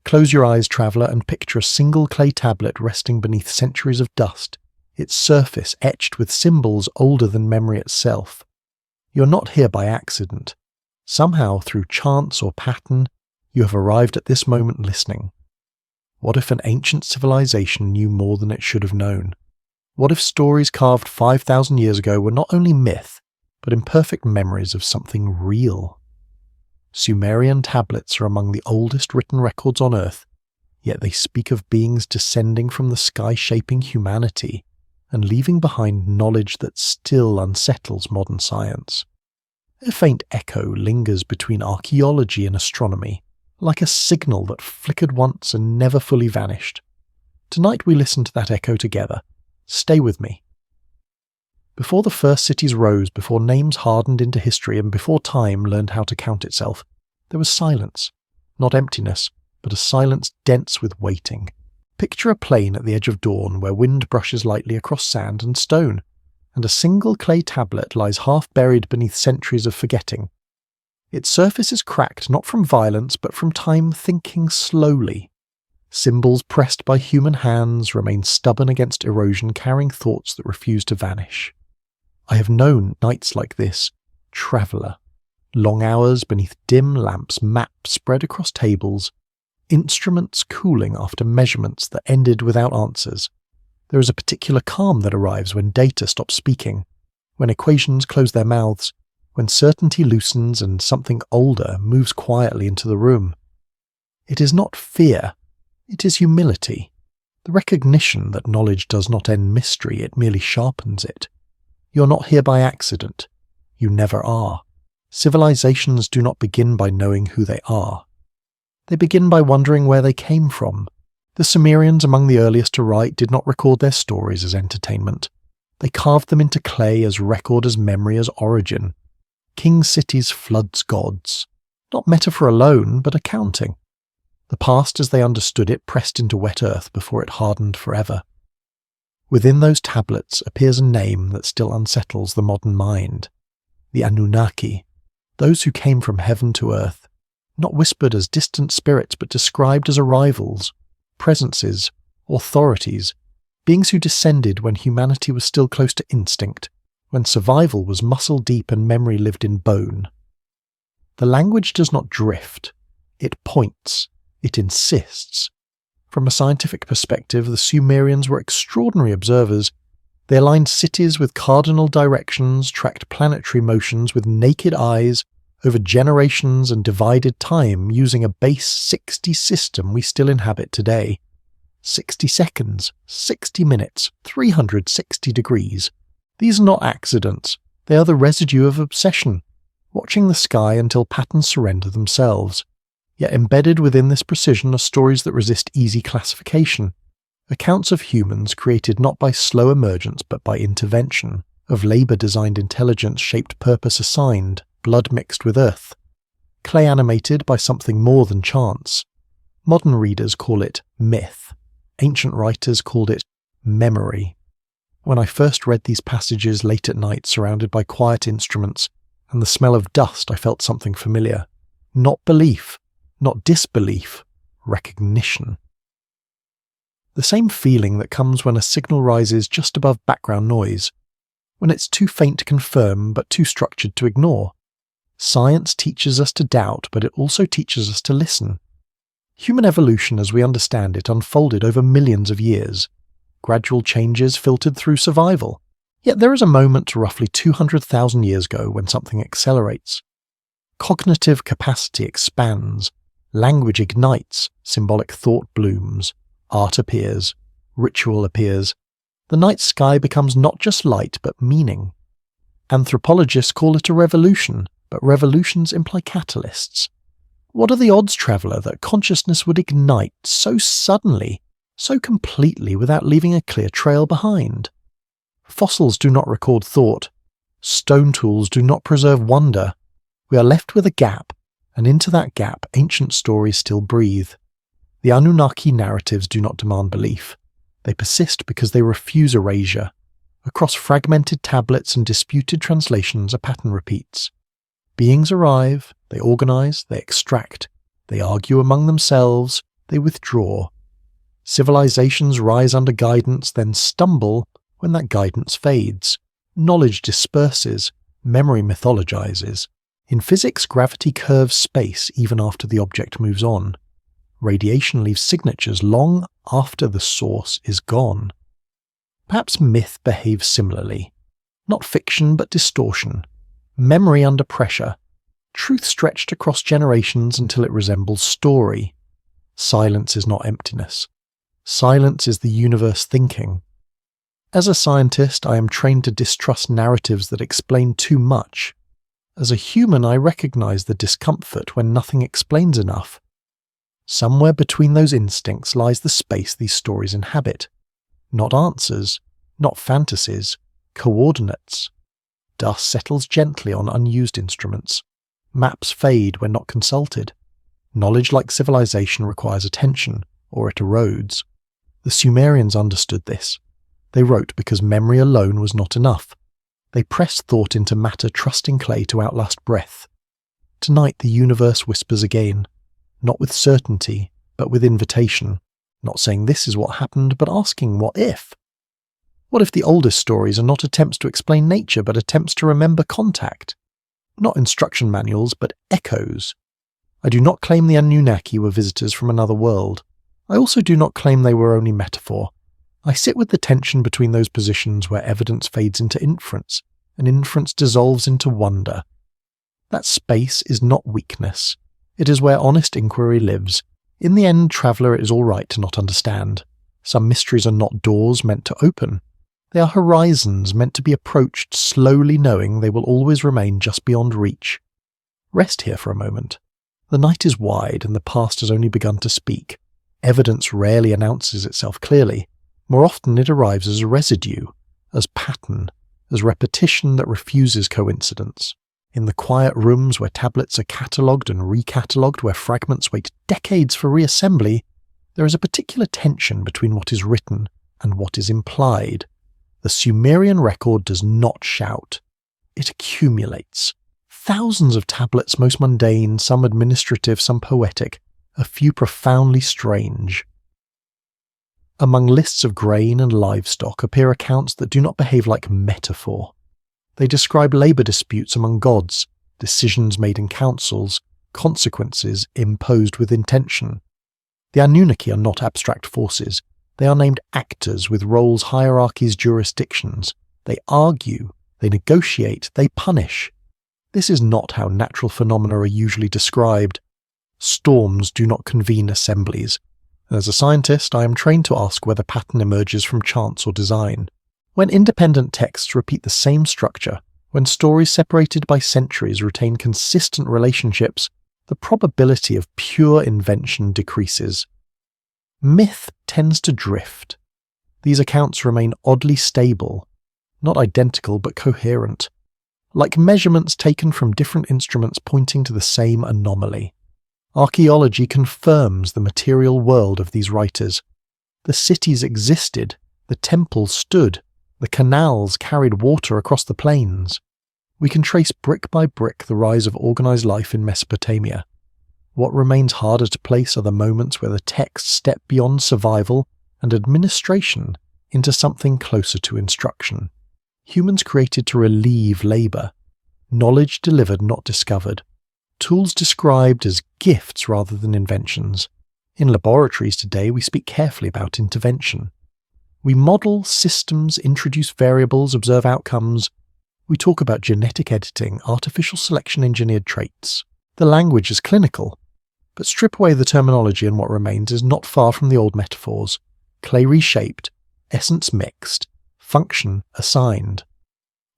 Close your eyes, traveller, and picture a single clay tablet resting beneath centuries of dust, its surface etched with symbols older than memory itself. You're not here by accident. Somehow, through chance or pattern, you have arrived at this moment listening. What if an ancient civilization knew more than it should have known? What if stories carved 5,000 years ago were not only myth, but imperfect memories of something real? Sumerian tablets are among the oldest written records on Earth, yet they speak of beings descending from the sky shaping humanity and leaving behind knowledge that still unsettles modern science. A faint echo lingers between archaeology and astronomy, like a signal that flickered once and never fully vanished. Tonight we listen to that echo together. Stay with me. Before the first cities rose, before names hardened into history, and before time learned how to count itself, there was silence. Not emptiness, but a silence dense with waiting. Picture a plain at the edge of dawn where wind brushes lightly across sand and stone, and a single clay tablet lies half buried beneath centuries of forgetting. Its surface is cracked not from violence but from time thinking slowly. Symbols pressed by human hands remain stubborn against erosion, carrying thoughts that refuse to vanish. I have known nights like this, traveller. Long hours beneath dim lamps, maps spread across tables, instruments cooling after measurements that ended without answers. There is a particular calm that arrives when data stops speaking, when equations close their mouths, when certainty loosens and something older moves quietly into the room. It is not fear, it is humility. The recognition that knowledge does not end mystery, it merely sharpens it. You're not here by accident. You never are. Civilizations do not begin by knowing who they are. They begin by wondering where they came from. The Sumerians, among the earliest to write, did not record their stories as entertainment. They carved them into clay as record, as memory, as origin. King cities, floods, gods. Not metaphor alone, but accounting. The past as they understood it pressed into wet earth before it hardened forever. Within those tablets appears a name that still unsettles the modern mind. The Anunnaki, those who came from heaven to earth, not whispered as distant spirits but described as arrivals, presences, authorities, beings who descended when humanity was still close to instinct, when survival was muscle deep and memory lived in bone. The language does not drift, it points, it insists. From a scientific perspective, the Sumerians were extraordinary observers. They aligned cities with cardinal directions, tracked planetary motions with naked eyes over generations and divided time using a base 60 system we still inhabit today. 60 seconds, 60 minutes, 360 degrees. These are not accidents. They are the residue of obsession, watching the sky until patterns surrender themselves. Yet embedded within this precision are stories that resist easy classification. Accounts of humans created not by slow emergence but by intervention, of labour-designed intelligence shaped purpose assigned, blood mixed with earth. Clay animated by something more than chance. Modern readers call it myth. Ancient writers called it memory. When I first read these passages late at night surrounded by quiet instruments and the smell of dust, I felt something familiar. Not belief, not disbelief, recognition. The same feeling that comes when a signal rises just above background noise, when it's too faint to confirm but too structured to ignore. Science teaches us to doubt, but it also teaches us to listen. Human evolution as we understand it unfolded over millions of years. Gradual changes filtered through survival. Yet there is a moment roughly 200,000 years ago when something accelerates. Cognitive capacity expands. Language ignites, symbolic thought blooms, art appears, ritual appears. The night sky becomes not just light but meaning. Anthropologists call it a revolution, but revolutions imply catalysts. What are the odds, traveller, that consciousness would ignite so suddenly, so completely without leaving a clear trail behind? Fossils do not record thought. Stone tools do not preserve wonder. We are left with a gap, and into that gap ancient stories still breathe. The Anunnaki narratives do not demand belief. They persist because they refuse erasure. Across fragmented tablets and disputed translations, a pattern repeats. Beings arrive, they organize, they extract, they argue among themselves, they withdraw. Civilizations rise under guidance, then stumble when that guidance fades. Knowledge disperses, memory mythologizes. In physics, gravity curves space even after the object moves on. Radiation leaves signatures long after the source is gone. Perhaps myth behaves similarly. Not fiction, but distortion. Memory under pressure. Truth stretched across generations until it resembles story. Silence is not emptiness. Silence is the universe thinking. As a scientist, I am trained to distrust narratives that explain too much. As a human, I recognize the discomfort when nothing explains enough. Somewhere between those instincts lies the space these stories inhabit. Not answers, not fantasies, coordinates. Dust settles gently on unused instruments. Maps fade when not consulted. Knowledge like civilization requires attention, or it erodes. The Sumerians understood this. They wrote because memory alone was not enough. They pressed thought into matter, trusting clay to outlast breath. Tonight the universe whispers again, not with certainty, but with invitation, not saying this is what happened, but asking what if? What if the oldest stories are not attempts to explain nature, but attempts to remember contact? Not instruction manuals, but echoes. I do not claim the Anunnaki were visitors from another world. I also do not claim they were only metaphor. I sit with the tension between those positions where evidence fades into inference, and inference dissolves into wonder. That space is not weakness. It is where honest inquiry lives. In the end, traveller, it is all right to not understand. Some mysteries are not doors meant to open. They are horizons meant to be approached slowly, knowing they will always remain just beyond reach. Rest here for a moment. The night is wide and the past has only begun to speak. Evidence rarely announces itself clearly. More often it arrives as a residue, as pattern, as repetition that refuses coincidence. In the quiet rooms where tablets are catalogued and recatalogued, where fragments wait decades for reassembly, there is a particular tension between what is written and what is implied. The Sumerian record does not shout. It accumulates. Thousands of tablets, most mundane, some administrative, some poetic, a few profoundly strange. Among lists of grain and livestock appear accounts that do not behave like metaphor. They describe labour disputes among gods, decisions made in councils, consequences imposed with intention. The Anunnaki are not abstract forces. They are named actors with roles, hierarchies, jurisdictions. They argue, they negotiate, they punish. This is not how natural phenomena are usually described. Storms do not convene assemblies. As a scientist, I am trained to ask whether pattern emerges from chance or design. When independent texts repeat the same structure, when stories separated by centuries retain consistent relationships, the probability of pure invention decreases. Myth tends to drift. These accounts remain oddly stable, not identical but coherent, like measurements taken from different instruments pointing to the same anomaly. Archaeology confirms the material world of these writers. The cities existed, the temples stood, the canals carried water across the plains. We can trace brick by brick the rise of organized life in Mesopotamia. What remains harder to place are the moments where the texts step beyond survival and administration into something closer to instruction. Humans created to relieve labor. Knowledge delivered, not discovered. Tools described as gifts rather than inventions. In laboratories today, we speak carefully about intervention. We model systems, introduce variables, observe outcomes. We talk about genetic editing, artificial selection engineered traits. The language is clinical, but strip away the terminology and what remains is not far from the old metaphors. Clay reshaped, essence mixed, function assigned.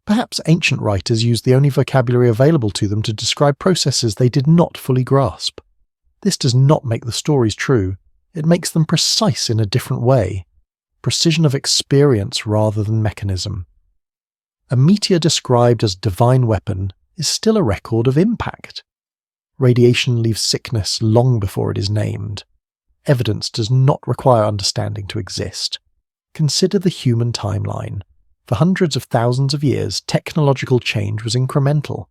Perhaps ancient writers used the only vocabulary available to them to describe processes they did not fully grasp. This does not make the stories true. It makes them precise in a different way. Precision of experience rather than mechanism. A meteor described as divine weapon is still a record of impact. Radiation leaves sickness long before it is named. Evidence does not require understanding to exist. Consider the human timeline. For hundreds of thousands of years, technological change was incremental.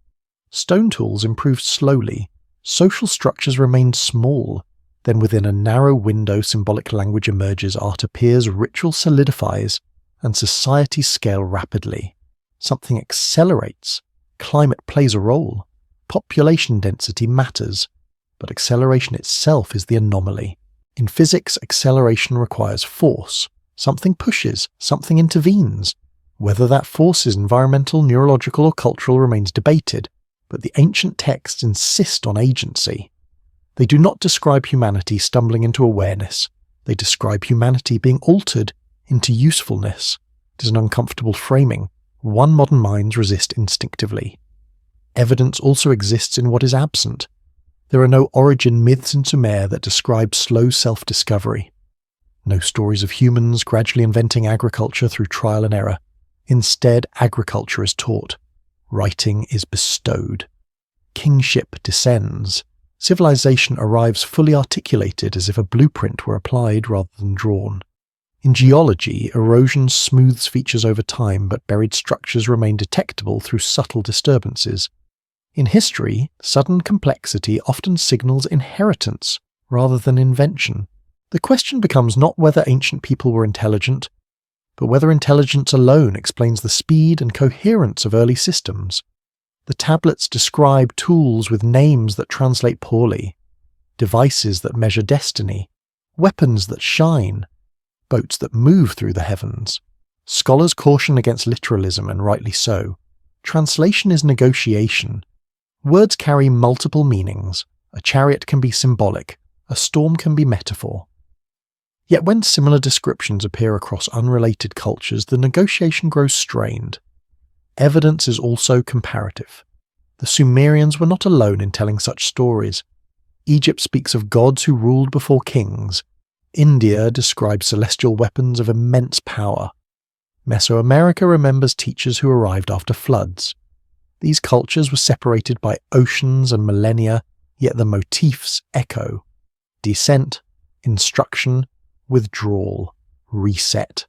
Stone tools improved slowly. Social structures remained small. Then within a narrow window symbolic language emerges, art appears, ritual solidifies, and societies scale rapidly. Something accelerates. Climate plays a role. Population density matters. But acceleration itself is the anomaly. In physics, acceleration requires force. Something pushes, something intervenes. Whether that force is environmental, neurological, or cultural remains debated, but the ancient texts insist on agency. They do not describe humanity stumbling into awareness. They describe humanity being altered into usefulness. It is an uncomfortable framing, one modern minds resist instinctively. Evidence also exists in what is absent. There are no origin myths in Sumer that describe slow self-discovery. No stories of humans gradually inventing agriculture through trial and error. Instead, agriculture is taught. Writing is bestowed. Kingship descends. Civilization arrives fully articulated as if a blueprint were applied rather than drawn. In geology, erosion smooths features over time, but buried structures remain detectable through subtle disturbances. In history, sudden complexity often signals inheritance rather than invention. The question becomes not whether ancient people were intelligent, but whether intelligence alone explains the speed and coherence of early systems. The tablets describe tools with names that translate poorly, devices that measure destiny, weapons that shine, boats that move through the heavens. Scholars caution against literalism, and rightly so. Translation is negotiation. Words carry multiple meanings. A chariot can be symbolic, a storm can be metaphor. Yet when similar descriptions appear across unrelated cultures, the negotiation grows strained. Evidence is also comparative. The Sumerians were not alone in telling such stories. Egypt speaks of gods who ruled before kings. India describes celestial weapons of immense power. Mesoamerica remembers teachers who arrived after floods. These cultures were separated by oceans and millennia, yet the motifs echo. Descent, instruction, withdrawal, reset.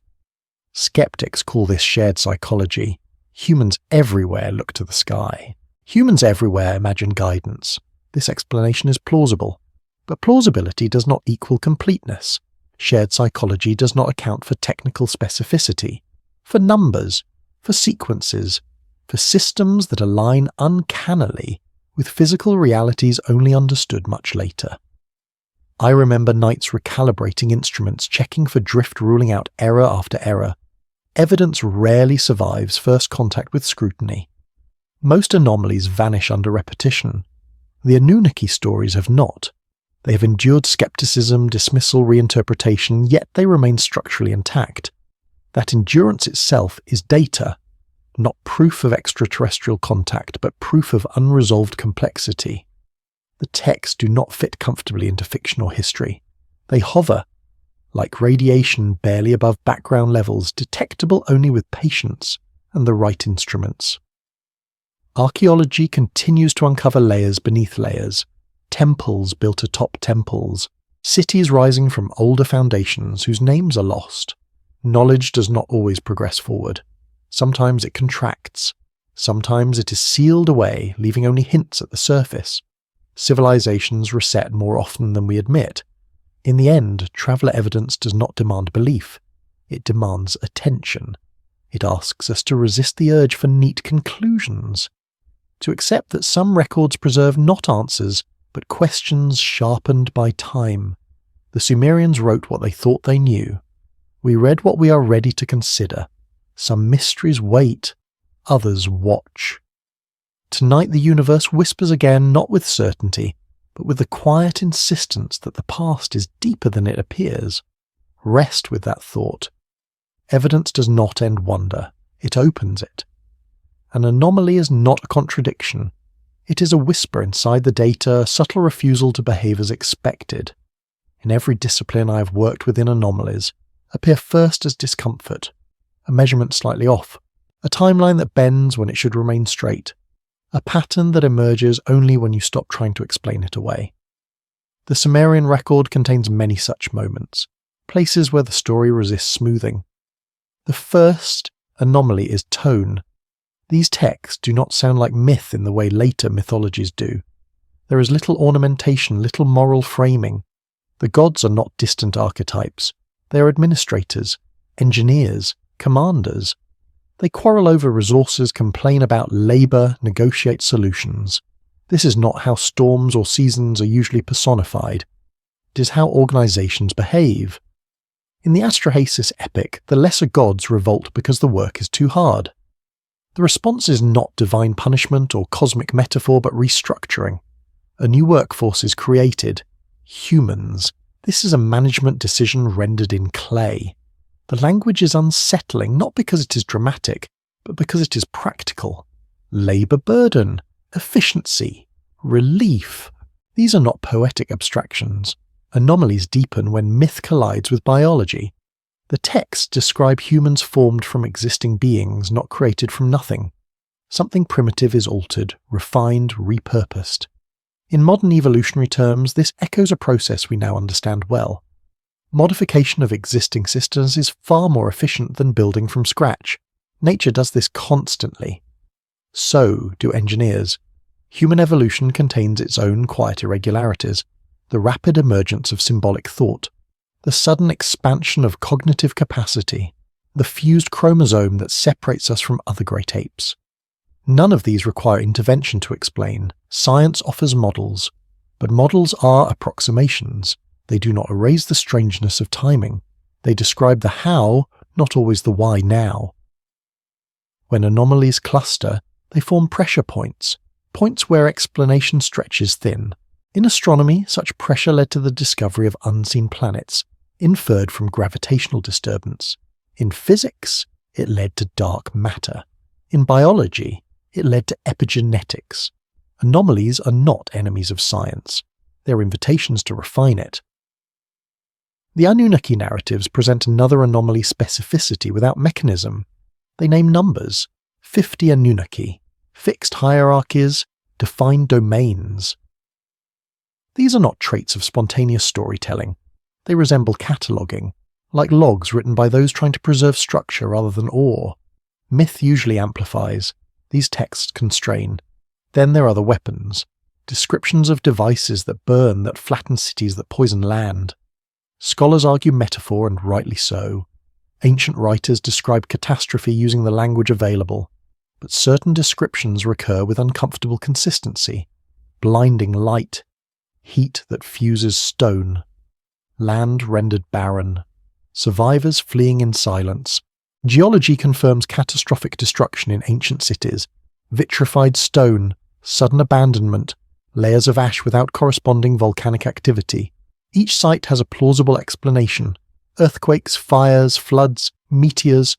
Skeptics call this shared psychology. Humans everywhere look to the sky. Humans everywhere imagine guidance. This explanation is plausible. But plausibility does not equal completeness. Shared psychology does not account for technical specificity, for numbers, for sequences, for systems that align uncannily with physical realities only understood much later. I remember knights recalibrating instruments, checking for drift, ruling out error after error. Evidence rarely survives first contact with scrutiny. Most anomalies vanish under repetition. The Anunnaki stories have not. They have endured skepticism, dismissal, reinterpretation, yet they remain structurally intact. That endurance itself is data, not proof of extraterrestrial contact, but proof of unresolved complexity. The texts do not fit comfortably into fiction or history. They hover, like radiation barely above background levels, detectable only with patience and the right instruments. Archaeology continues to uncover layers beneath layers, temples built atop temples, cities rising from older foundations whose names are lost. Knowledge does not always progress forward. Sometimes it contracts. Sometimes it is sealed away, leaving only hints at the surface. Civilizations reset more often than we admit. In the end, traveller evidence does not demand belief. It demands attention. It asks us to resist the urge for neat conclusions, to accept that some records preserve not answers, but questions sharpened by time. The Sumerians wrote what they thought they knew. We read what we are ready to consider. Some mysteries wait, others watch. Tonight the universe whispers again, not with certainty, but with the quiet insistence that the past is deeper than it appears. Rest with that thought. Evidence does not end wonder, it opens it. An anomaly is not a contradiction. It is a whisper inside the data, a subtle refusal to behave as expected. In every discipline I have worked within, anomalies appear first as discomfort, a measurement slightly off, a timeline that bends when it should remain straight, a pattern that emerges only when you stop trying to explain it away. The Sumerian record contains many such moments, places where the story resists smoothing. The first anomaly is tone. These texts do not sound like myth in the way later mythologies do. There is little ornamentation, little moral framing. The gods are not distant archetypes. They are administrators, engineers, commanders. They quarrel over resources, complain about labour, negotiate solutions. This is not how storms or seasons are usually personified. It is how organisations behave. In the Astrahasis epic, the lesser gods revolt because the work is too hard. The response is not divine punishment or cosmic metaphor, but restructuring. A new workforce is created. Humans. This is a management decision rendered in clay. The language is unsettling, not because it is dramatic, but because it is practical. Labour burden, efficiency, relief. These are not poetic abstractions. Anomalies deepen when myth collides with biology. The texts describe humans formed from existing beings, not created from nothing. Something primitive is altered, refined, repurposed. In modern evolutionary terms, this echoes a process we now understand well. Modification of existing systems is far more efficient than building from scratch. Nature does this constantly. So do engineers. Human evolution contains its own quiet irregularities. The rapid emergence of symbolic thought, the sudden expansion of cognitive capacity, the fused chromosome that separates us from other great apes. None of these require intervention to explain. Science offers models, but models are approximations. They do not erase the strangeness of timing. They describe the how, not always the why now. When anomalies cluster, they form pressure points, points where explanation stretches thin. In astronomy, such pressure led to the discovery of unseen planets, inferred from gravitational disturbance. In physics, it led to dark matter. In biology, it led to epigenetics. Anomalies are not enemies of science. They are invitations to refine it. The Anunnaki narratives present another anomaly specificity without mechanism. They name numbers, 50 Anunnaki, fixed hierarchies, defined domains. These are not traits of spontaneous storytelling. They resemble cataloguing, like logs written by those trying to preserve structure rather than awe. Myth usually amplifies. These texts constrain. Then there are the weapons, descriptions of devices that burn, that flatten cities, that poison land. Scholars argue metaphor, and rightly so. Ancient writers describe catastrophe using the language available, but certain descriptions recur with uncomfortable consistency. Blinding light, heat that fuses stone, land rendered barren, survivors fleeing in silence. Geology confirms catastrophic destruction in ancient cities, vitrified stone, sudden abandonment, layers of ash without corresponding volcanic activity. Each site has a plausible explanation. Earthquakes, fires, floods, meteors.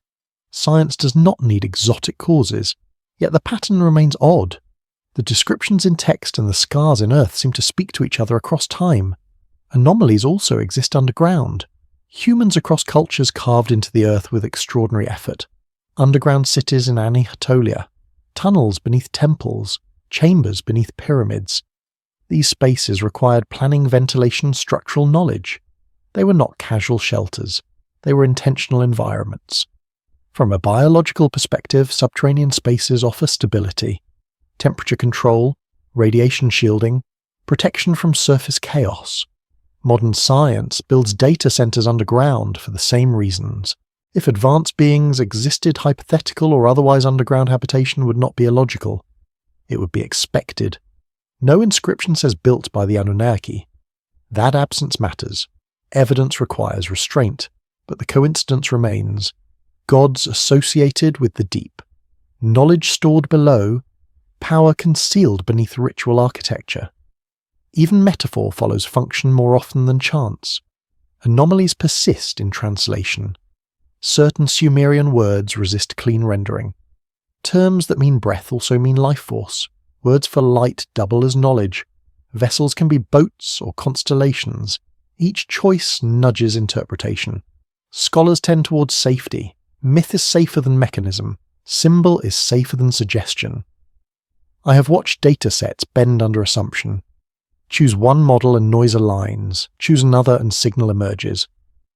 Science does not need exotic causes, yet the pattern remains odd. The descriptions in text and the scars in earth seem to speak to each other across time. Anomalies also exist underground. Humans across cultures carved into the earth with extraordinary effort. Underground cities in Anatolia, tunnels beneath temples, chambers beneath pyramids. These spaces required planning, ventilation, structural knowledge. They were not casual shelters. They were intentional environments. From a biological perspective, subterranean spaces offer stability, temperature control, radiation shielding, protection from surface chaos. Modern science builds data centers underground for the same reasons. If advanced beings existed, hypothetical or otherwise, underground habitation would not be illogical. It would be expected. No inscription says built by the Anunnaki. That absence matters. Evidence requires restraint, but the coincidence remains. Gods associated with the deep. Knowledge stored below, power concealed beneath ritual architecture. Even metaphor follows function more often than chance. Anomalies persist in translation. Certain Sumerian words resist clean rendering. Terms that mean breath also mean life force. Words for light double as knowledge. Vessels can be boats or constellations. Each choice nudges interpretation. Scholars tend towards safety. Myth is safer than mechanism. Symbol is safer than suggestion. I have watched datasets bend under assumption. Choose one model and noise aligns. Choose another and signal emerges.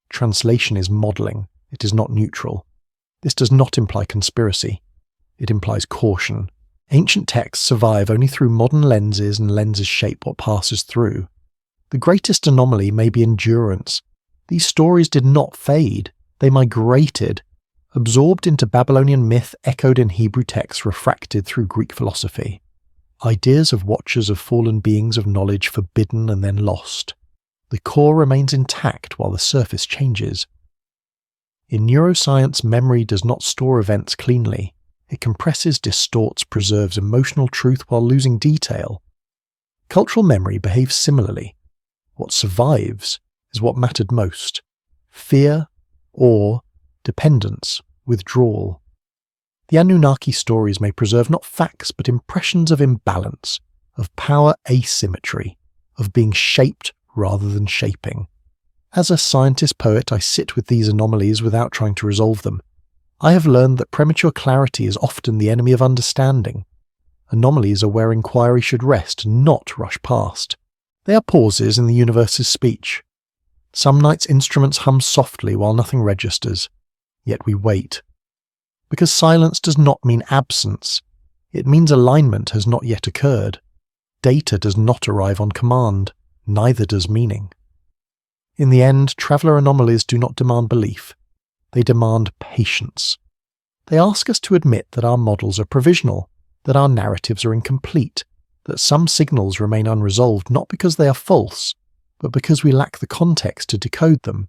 Translation is modelling. It is not neutral. This does not imply conspiracy. It implies caution. Ancient texts survive only through modern lenses, and lenses shape what passes through. The greatest anomaly may be endurance. These stories did not fade, they migrated, absorbed into Babylonian myth, echoed in Hebrew texts, refracted through Greek philosophy. Ideas of watchers of fallen beings of knowledge forbidden and then lost. The core remains intact while the surface changes. In neuroscience, memory does not store events cleanly. It compresses, distorts, preserves emotional truth while losing detail. Cultural memory behaves similarly. What survives is what mattered most. Fear, awe, dependence, withdrawal. The Anunnaki stories may preserve not facts but impressions of imbalance, of power asymmetry, of being shaped rather than shaping. As a scientist-poet, I sit with these anomalies without trying to resolve them. I have learned that premature clarity is often the enemy of understanding. Anomalies are where inquiry should rest, not rush past. They are pauses in the universe's speech. Some nights instruments hum softly while nothing registers, yet we wait. Because silence does not mean absence. It means alignment has not yet occurred. Data does not arrive on command, neither does meaning. In the end, traveller anomalies do not demand belief. They demand patience. They ask us to admit that our models are provisional, that our narratives are incomplete, that some signals remain unresolved not because they are false, but because we lack the context to decode them.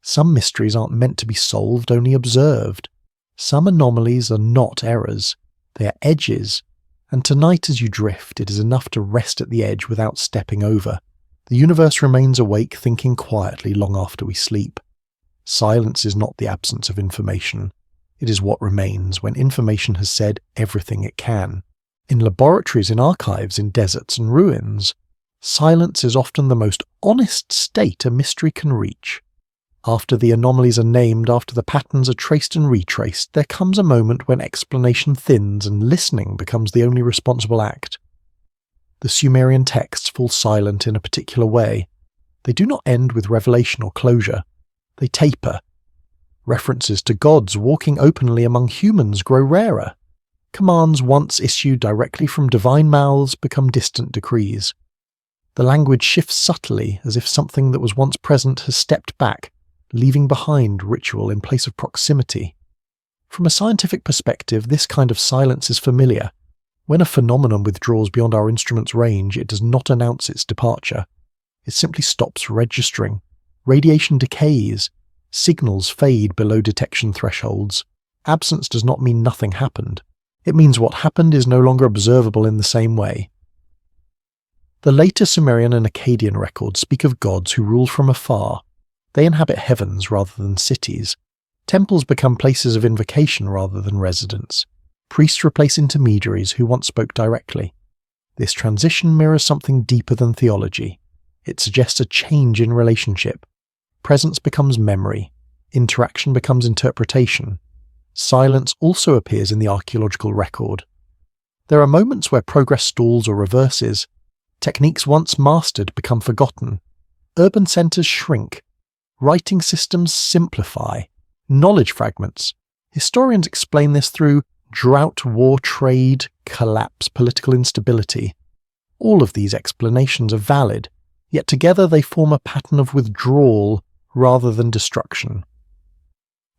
Some mysteries aren't meant to be solved, only observed. Some anomalies are not errors, they are edges, and tonight as you drift, it is enough to rest at the edge without stepping over. The universe remains awake, thinking quietly long after we sleep. Silence is not the absence of information. It is what remains when information has said everything it can. In laboratories, in archives, in deserts and ruins, silence is often the most honest state a mystery can reach. After the anomalies are named, after the patterns are traced and retraced, there comes a moment when explanation thins and listening becomes the only responsible act. The Sumerian texts fall silent in a particular way. They do not end with revelation or closure. They taper. References to gods walking openly among humans grow rarer. Commands once issued directly from divine mouths become distant decrees. The language shifts subtly, as if something that was once present has stepped back, leaving behind ritual in place of proximity. From a scientific perspective, this kind of silence is familiar. When a phenomenon withdraws beyond our instrument's range, it does not announce its departure. It simply stops registering. Radiation decays. Signals fade below detection thresholds. Absence does not mean nothing happened. It means what happened is no longer observable in the same way. The later Sumerian and Akkadian records speak of gods who rule from afar. They inhabit heavens rather than cities. Temples become places of invocation rather than residence. Priests replace intermediaries who once spoke directly. This transition mirrors something deeper than theology. It suggests a change in relationship. Presence becomes memory. Interaction becomes interpretation. Silence also appears in the archaeological record. There are moments where progress stalls or reverses. Techniques once mastered become forgotten. Urban centres shrink. Writing systems simplify. Knowledge fragments. Historians explain this through drought, war, trade, collapse, political instability. All of these explanations are valid, yet together they form a pattern of withdrawal rather than destruction.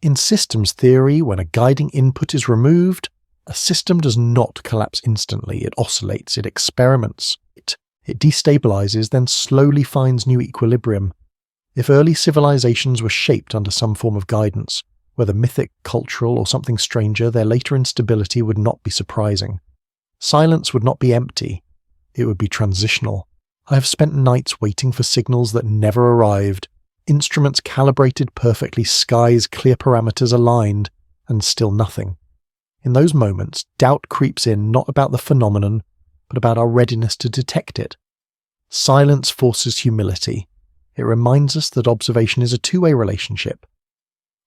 In systems theory, when a guiding input is removed, a system does not collapse instantly. It oscillates, it experiments, it destabilizes, then slowly finds new equilibrium. If early civilizations were shaped under some form of guidance, whether mythic, cultural, or something stranger, their later instability would not be surprising. Silence would not be empty. It would be transitional. I have spent nights waiting for signals that never arrived, instruments calibrated perfectly, skies, clear parameters aligned, and still nothing. In those moments, doubt creeps in not about the phenomenon, but about our readiness to detect it. Silence forces humility. It reminds us that observation is a two-way relationship.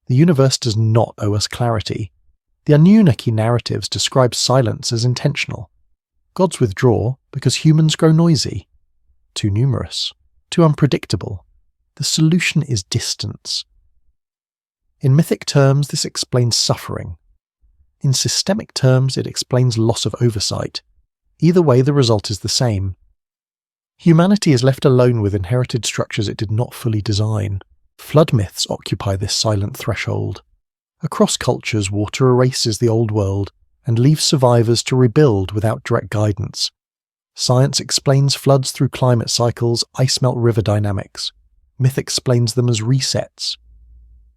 The universe does not owe us clarity. The Anunnaki narratives describe silence as intentional. Gods withdraw because humans grow noisy, too numerous, too unpredictable. The solution is distance. In mythic terms, this explains suffering. In systemic terms, it explains loss of oversight. Either way, the result is the same. Humanity is left alone with inherited structures it did not fully design. Flood myths occupy this silent threshold. Across cultures, water erases the old world and leaves survivors to rebuild without direct guidance. Science explains floods through climate cycles, ice melt river dynamics. Myth explains them as resets.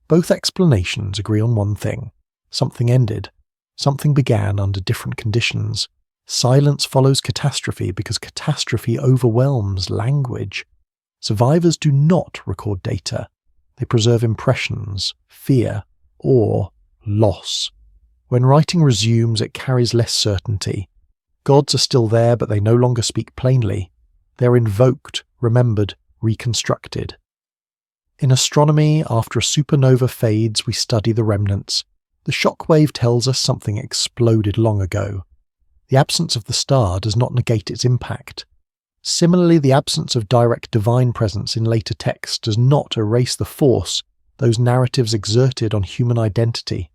Both explanations agree on one thing. Something ended. Something began under different conditions. Silence follows catastrophe because catastrophe overwhelms language. Survivors do not record data. They preserve impressions, fear, awe, loss. When writing resumes, it carries less certainty. Gods are still there, but they no longer speak plainly. They are invoked, remembered, reconstructed. In astronomy, after a supernova fades, we study the remnants. The shockwave tells us something exploded long ago. The absence of the star does not negate its impact. Similarly, the absence of direct divine presence in later texts does not erase the force those narratives exerted on human identity.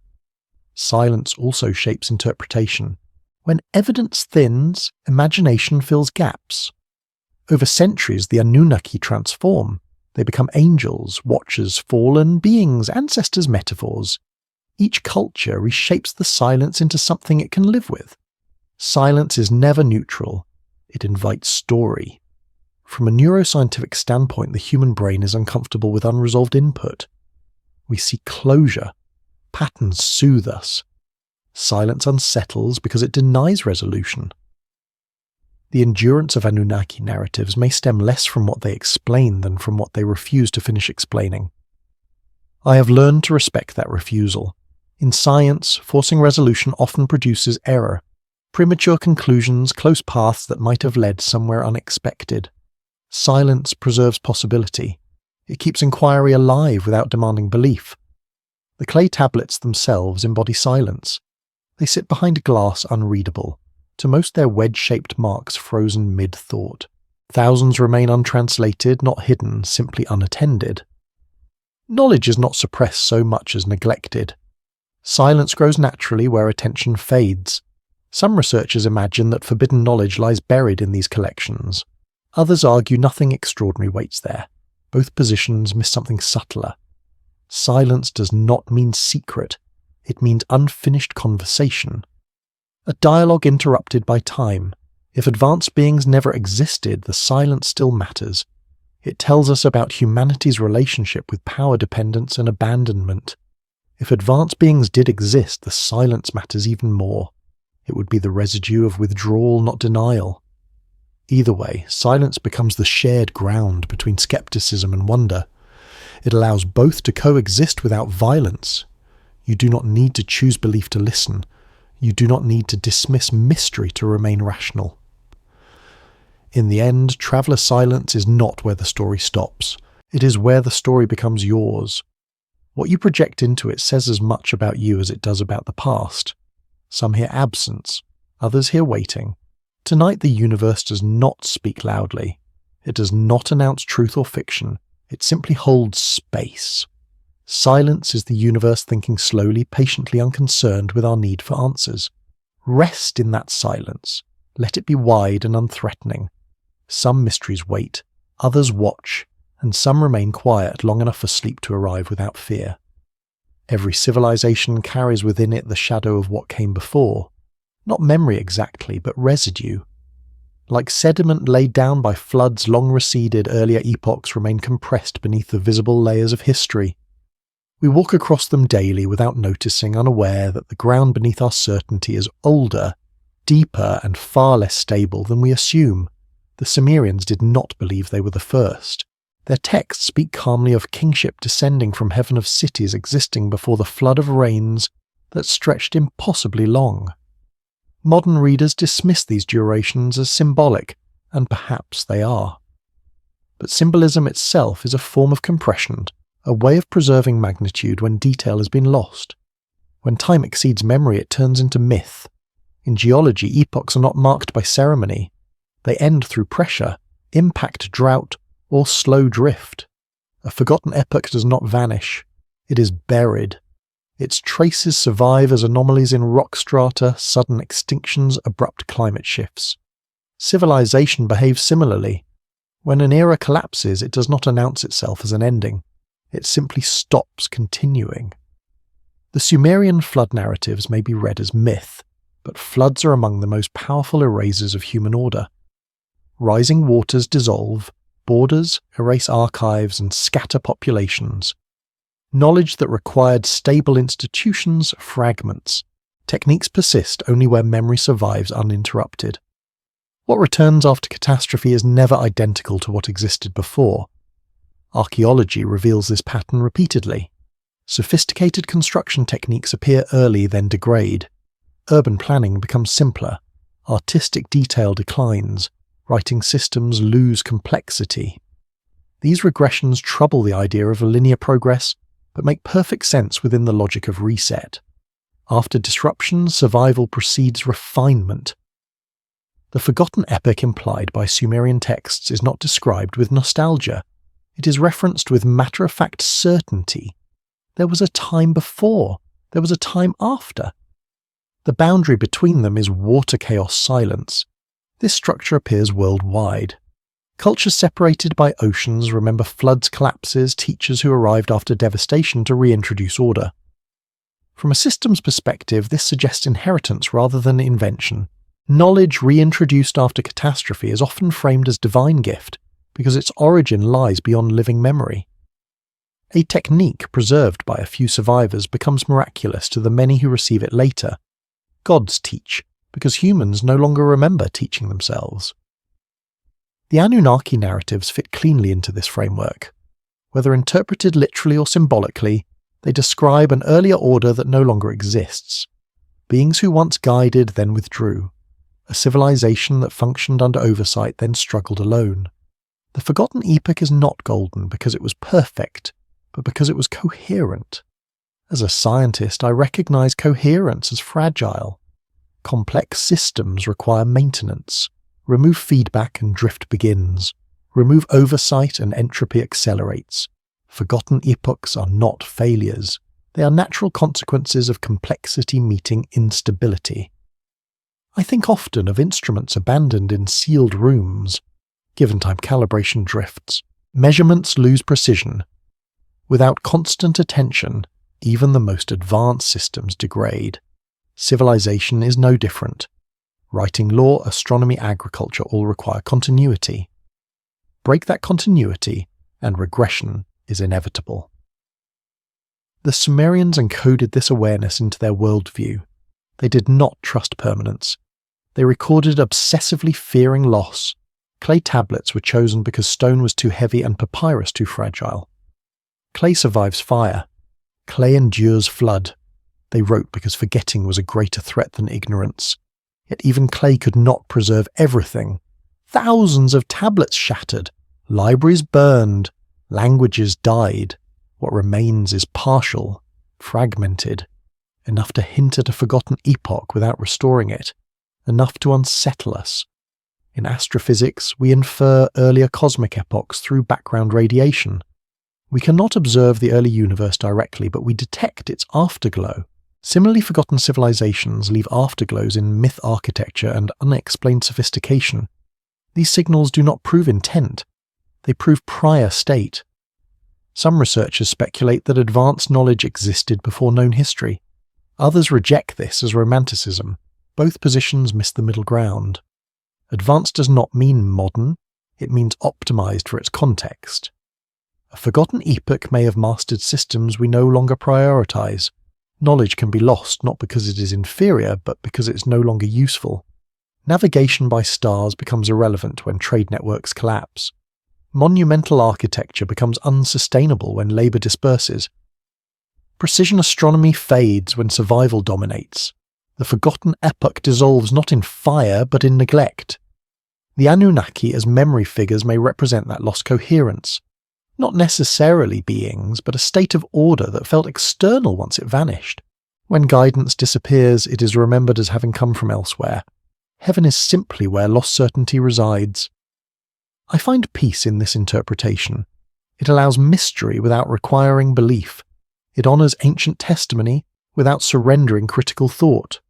Silence also shapes interpretation. When evidence thins, imagination fills gaps. Over centuries, the Anunnaki transform. They become angels, watchers, fallen beings, ancestors' metaphors. Each culture reshapes the silence into something it can live with. Silence is never neutral. It invites story. From a neuroscientific standpoint, the human brain is uncomfortable with unresolved input. We seek closure. Patterns soothe us. Silence unsettles because it denies resolution. The endurance of Anunnaki narratives may stem less from what they explain than from what they refuse to finish explaining. I have learned to respect that refusal. In science, forcing resolution often produces error. Premature conclusions, close paths that might have led somewhere unexpected. Silence preserves possibility. It keeps inquiry alive without demanding belief. The clay tablets themselves embody silence. They sit behind glass unreadable. To most, they're wedge-shaped marks frozen mid-thought. Thousands remain untranslated, not hidden, simply unattended. Knowledge is not suppressed so much as neglected. Silence grows naturally where attention fades. Some researchers imagine that forbidden knowledge lies buried in these collections. Others argue nothing extraordinary waits there. Both positions miss something subtler. Silence does not mean secret. It means unfinished conversation. A dialogue interrupted by time. If advanced beings never existed, the silence still matters. It tells us about humanity's relationship with power dependence and abandonment. If advanced beings did exist, the silence matters even more. It would be the residue of withdrawal, not denial. Either way, silence becomes the shared ground between skepticism and wonder. It allows both to coexist without violence. You do not need to choose belief to listen. You do not need to dismiss mystery to remain rational. In the end, traveller silence is not where the story stops. It is where the story becomes yours. What you project into it says as much about you as it does about the past. Some hear absence, others hear waiting. Tonight the universe does not speak loudly. It does not announce truth or fiction. It simply holds space. Silence is the universe thinking slowly, patiently unconcerned with our need for answers. Rest in that silence. Let it be wide and unthreatening. Some mysteries wait, others watch, and some remain quiet long enough for sleep to arrive without fear. Every civilization carries within it the shadow of what came before. Not memory exactly, but residue. Like sediment laid down by floods long receded, earlier epochs remain compressed beneath the visible layers of history. We walk across them daily without noticing, unaware that the ground beneath our certainty is older, deeper, and far less stable than we assume. The Sumerians did not believe they were the first. Their texts speak calmly of kingship descending from heaven, of cities existing before the flood of rains that stretched impossibly long. Modern readers dismiss these durations as symbolic, and perhaps they are. But symbolism itself is a form of compression, a way of preserving magnitude when detail has been lost. When time exceeds memory, it turns into myth. In geology, epochs are not marked by ceremony. They end through pressure, impact, drought, or slow drift. A forgotten epoch does not vanish. It is buried. Its traces survive as anomalies in rock strata, sudden extinctions, abrupt climate shifts. Civilization behaves similarly. When an era collapses, it does not announce itself as an ending. It simply stops continuing. The Sumerian flood narratives may be read as myth, but floods are among the most powerful erasers of human order. Rising waters dissolve borders, erase archives, and scatter populations. Knowledge that required stable institutions fragments. Techniques persist only where memory survives uninterrupted. What returns after catastrophe is never identical to what existed before. Archaeology reveals this pattern repeatedly. Sophisticated construction techniques appear early, then degrade. Urban planning becomes simpler. Artistic detail declines. Writing systems lose complexity. These regressions trouble the idea of a linear progress, but make perfect sense within the logic of reset. After disruption, survival precedes refinement. The forgotten epoch implied by Sumerian texts is not described with nostalgia. It is referenced with matter-of-fact certainty. There was a time before. There was a time after. The boundary between them is water chaos silence. This structure appears worldwide. Cultures separated by oceans remember floods, collapses, teachers who arrived after devastation to reintroduce order. From a systems perspective, this suggests inheritance rather than invention. Knowledge reintroduced after catastrophe is often framed as divine gift because its origin lies beyond living memory. A technique preserved by a few survivors becomes miraculous to the many who receive it later. Gods teach, because humans no longer remember teaching themselves. The Anunnaki narratives fit cleanly into this framework. Whether interpreted literally or symbolically, they describe an earlier order that no longer exists. Beings who once guided then withdrew. A civilization that functioned under oversight then struggled alone. The forgotten epoch is not golden because it was perfect, but because it was coherent. As a scientist, I recognize coherence as fragile. Complex systems require maintenance. Remove feedback and drift begins. Remove oversight and entropy accelerates. Forgotten epochs are not failures. They are natural consequences of complexity meeting instability. I think often of instruments abandoned in sealed rooms. Given time, calibration drifts. Measurements lose precision. Without constant attention, even the most advanced systems degrade. Civilization is no different. Writing law, astronomy, agriculture all require continuity. Break that continuity, and regression is inevitable. The Sumerians encoded this awareness into their worldview. They did not trust permanence. They recorded obsessively fearing loss. Clay tablets were chosen because stone was too heavy and papyrus too fragile. Clay survives fire. Clay endures flood. They wrote because forgetting was a greater threat than ignorance. Yet even clay could not preserve everything. Thousands of tablets shattered. Libraries burned. Languages died. What remains is partial, fragmented. Enough to hint at a forgotten epoch without restoring it. Enough to unsettle us. In astrophysics, we infer earlier cosmic epochs through background radiation. We cannot observe the early universe directly, but we detect its afterglow. Similarly, forgotten civilizations leave afterglows in myth architecture and unexplained sophistication. These signals do not prove intent. They prove prior state. Some researchers speculate that advanced knowledge existed before known history. Others reject this as romanticism. Both positions miss the middle ground. Advanced does not mean modern, it means optimized for its context. A forgotten epoch may have mastered systems we no longer prioritize. Knowledge can be lost not because it is inferior, but because it's no longer useful. Navigation by stars becomes irrelevant when trade networks collapse. Monumental architecture becomes unsustainable when labor disperses. Precision astronomy fades when survival dominates. The forgotten epoch dissolves not in fire, but in neglect. The Anunnaki as memory figures may represent that lost coherence. Not necessarily beings, but a state of order that felt external once it vanished. When guidance disappears, it is remembered as having come from elsewhere. Heaven is simply where lost certainty resides. I find peace in this interpretation. It allows mystery without requiring belief. It honors ancient testimony without surrendering critical thought.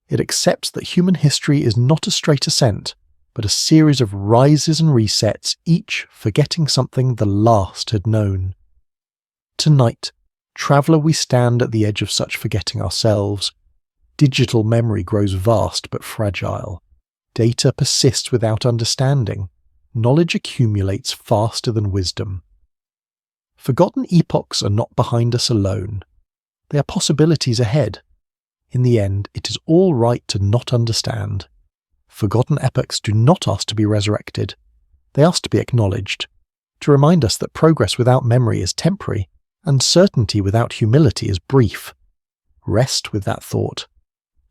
It accepts that human history is not a straight ascent, but a series of rises and resets, each forgetting something the last had known. Tonight, traveller, we stand at the edge of such forgetting ourselves. Digital memory grows vast but fragile. Data persists without understanding. Knowledge accumulates faster than wisdom. Forgotten epochs are not behind us alone. They are possibilities ahead. In the end, it is all right to not understand. Forgotten epochs do not ask to be resurrected. They ask to be acknowledged, to remind us that progress without memory is temporary, and certainty without humility is brief. Rest with that thought.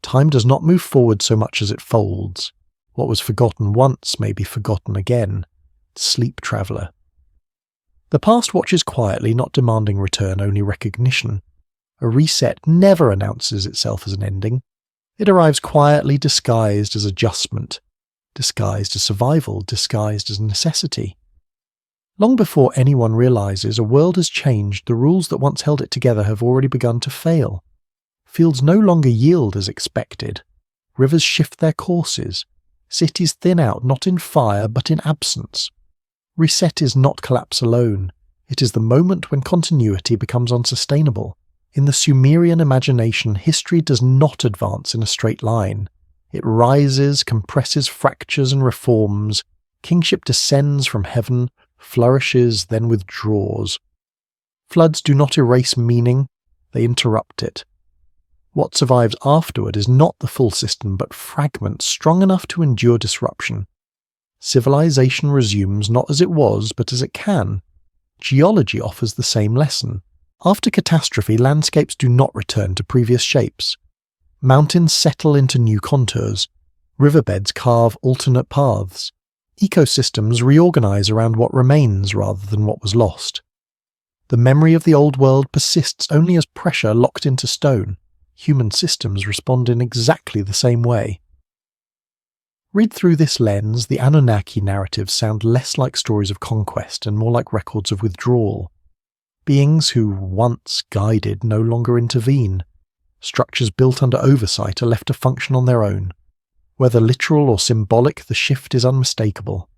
Time does not move forward so much as it folds. What was forgotten once may be forgotten again. Sleep, traveller. The past watches quietly, not demanding return, only recognition. A reset never announces itself as an ending. It arrives quietly, disguised as adjustment, disguised as survival, disguised as necessity. Long before anyone realizes a world has changed, the rules that once held it together have already begun to fail. Fields no longer yield as expected. Rivers shift their courses. Cities thin out, not in fire, but in absence. Reset is not collapse alone. It is the moment when continuity becomes unsustainable. In the Sumerian imagination, history does not advance in a straight line. It rises, compresses, fractures, and reforms. Kingship descends from heaven, flourishes, then withdraws. Floods do not erase meaning, they interrupt it. What survives afterward is not the full system, but fragments strong enough to endure disruption. Civilization resumes not as it was, but as it can. Geology offers the same lesson. After catastrophe, landscapes do not return to previous shapes. Mountains settle into new contours. Riverbeds carve alternate paths. Ecosystems reorganize around what remains rather than what was lost. The memory of the old world persists only as pressure locked into stone. Human systems respond in exactly the same way. Read through this lens, the Anunnaki narratives sound less like stories of conquest and more like records of withdrawal. Beings who once guided no longer intervene. Structures built under oversight are left to function on their own. Whether literal or symbolic, the shift is unmistakable.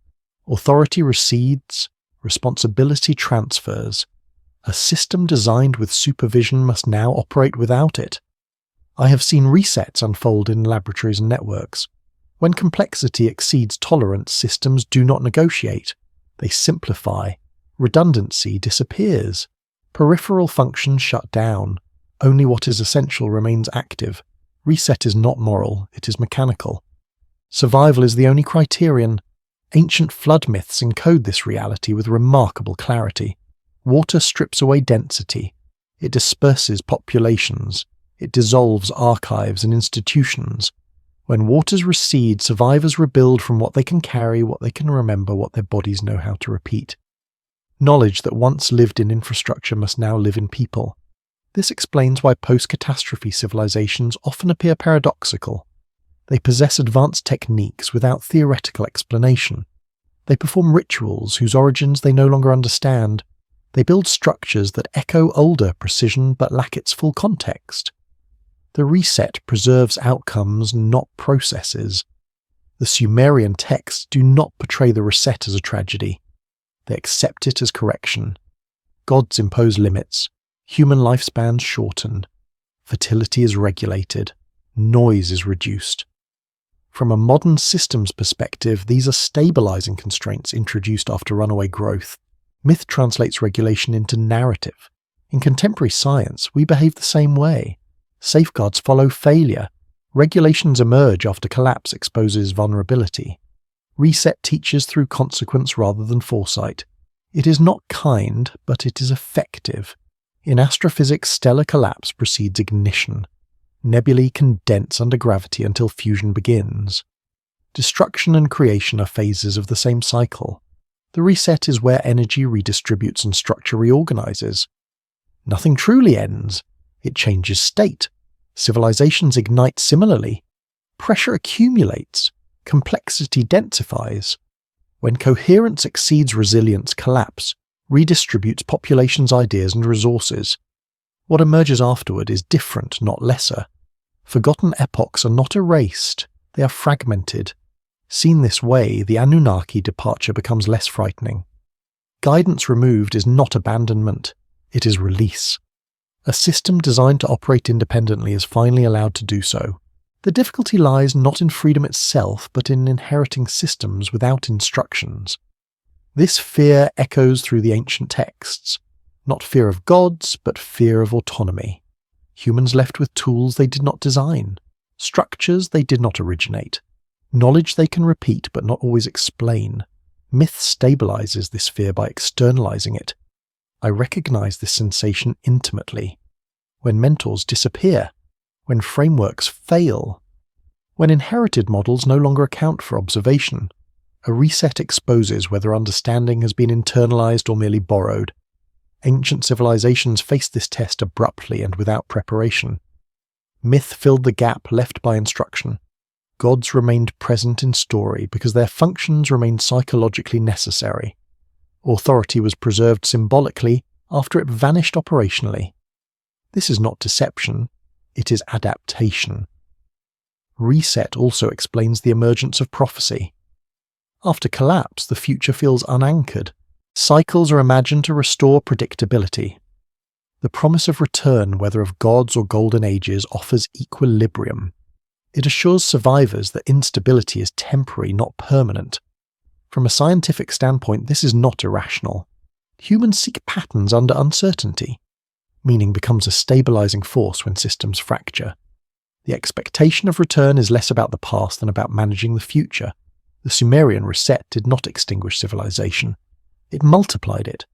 Authority recedes, responsibility transfers. A system designed with supervision must now operate without it. I have seen resets unfold in laboratories and networks. When complexity exceeds tolerance, systems do not negotiate. They simplify. Redundancy disappears. Peripheral functions shut down. Only what is essential remains active. Reset is not moral, it is mechanical. Survival is the only criterion. Ancient flood myths encode this reality with remarkable clarity. Water strips away density. It disperses populations. It dissolves archives and institutions. When waters recede, survivors rebuild from what they can carry, what they can remember, what their bodies know how to repeat. Knowledge that once lived in infrastructure must now live in people. This explains why post-catastrophe civilizations often appear paradoxical. They possess advanced techniques without theoretical explanation. They perform rituals whose origins they no longer understand. They build structures that echo older precision but lack its full context. The reset preserves outcomes, not processes. The Sumerian texts do not portray the reset as a tragedy. They accept it as correction. Gods impose limits. Human lifespans shorten. Fertility is regulated. Noise is reduced. From a modern systems perspective, these are stabilizing constraints introduced after runaway growth. Myth translates regulation into narrative. In contemporary science, we behave the same way. Safeguards follow failure. Regulations emerge after collapse exposes vulnerability. Reset teaches through consequence rather than foresight. It is not kind, but it is effective. In astrophysics, stellar collapse precedes ignition. Nebulae condense under gravity until fusion begins. Destruction and creation are phases of the same cycle. The reset is where energy redistributes and structure reorganizes. Nothing truly ends. It changes state. Civilizations ignite similarly. Pressure accumulates. Complexity densifies. When coherence exceeds resilience, collapse redistributes populations, ideas, and resources. What emerges afterward is different, not lesser. Forgotten epochs are not erased, they are fragmented. Seen this way, the Anunnaki departure becomes less frightening. Guidance removed is not abandonment, it is release. A system designed to operate independently is finally allowed to do so. The difficulty lies not in freedom itself, but in inheriting systems without instructions. This fear echoes through the ancient texts. Not fear of gods, but fear of autonomy. Humans left with tools they did not design, structures they did not originate, knowledge they can repeat but not always explain. Myth stabilizes this fear by externalizing it. I recognize this sensation intimately. When mentors disappear, when frameworks fail, when inherited models no longer account for observation, a reset exposes whether understanding has been internalized or merely borrowed. Ancient civilizations faced this test abruptly and without preparation. Myth filled the gap left by instruction. Gods remained present in story because their functions remained psychologically necessary. Authority was preserved symbolically after it vanished operationally. This is not deception, it is adaptation. Reset also explains the emergence of prophecy. After collapse, the future feels unanchored. Cycles are imagined to restore predictability. The promise of return, whether of gods or golden ages, offers equilibrium. It assures survivors that instability is temporary, not permanent. From a scientific standpoint, this is not irrational. Humans seek patterns under uncertainty. Meaning becomes a stabilizing force when systems fracture. The expectation of return is less about the past than about managing the future. The Sumerian reset did not extinguish civilization. It multiplied it.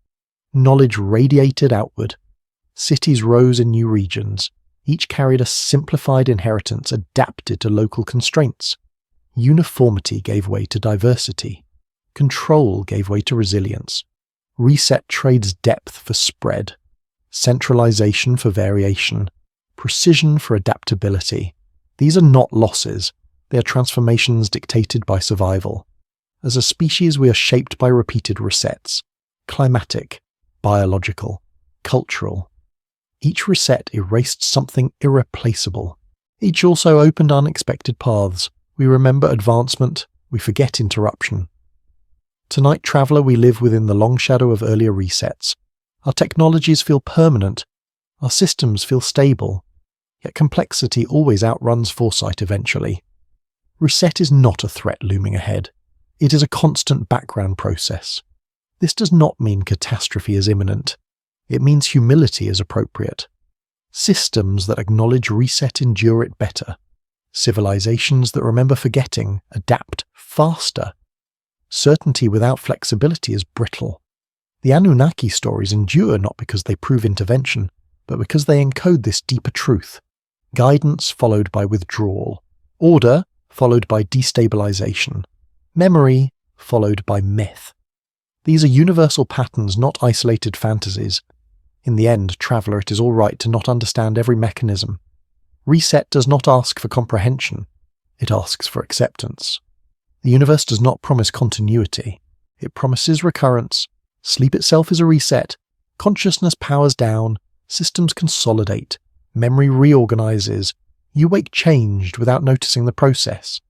Knowledge radiated outward. Cities rose in new regions. Each carried a simplified inheritance adapted to local constraints. Uniformity gave way to diversity. Control gave way to resilience. Reset trades depth for spread. Centralization for variation. Precision for adaptability. These are not losses. They are transformations dictated by survival. As a species, we are shaped by repeated resets. Climatic, biological, cultural. Each reset erased something irreplaceable. Each also opened unexpected paths. We remember advancement, we forget interruption. Tonight, traveller, we live within the long shadow of earlier resets. Our technologies feel permanent. Our systems feel stable. Yet complexity always outruns foresight eventually. Reset is not a threat looming ahead. It is a constant background process. This does not mean catastrophe is imminent. It means humility is appropriate. Systems that acknowledge reset endure it better. Civilizations that remember forgetting adapt faster. Certainty without flexibility is brittle. The Anunnaki stories endure not because they prove intervention, but because they encode this deeper truth. Guidance followed by withdrawal. Order followed by destabilization. Memory followed by myth. These are universal patterns, not isolated fantasies. In the end, traveller, it is all right to not understand every mechanism. Reset does not ask for comprehension. It asks for acceptance. The universe does not promise continuity. It promises recurrence. Sleep itself is a reset. Consciousness powers down. Systems consolidate. Memory reorganizes. You wake changed without noticing the process.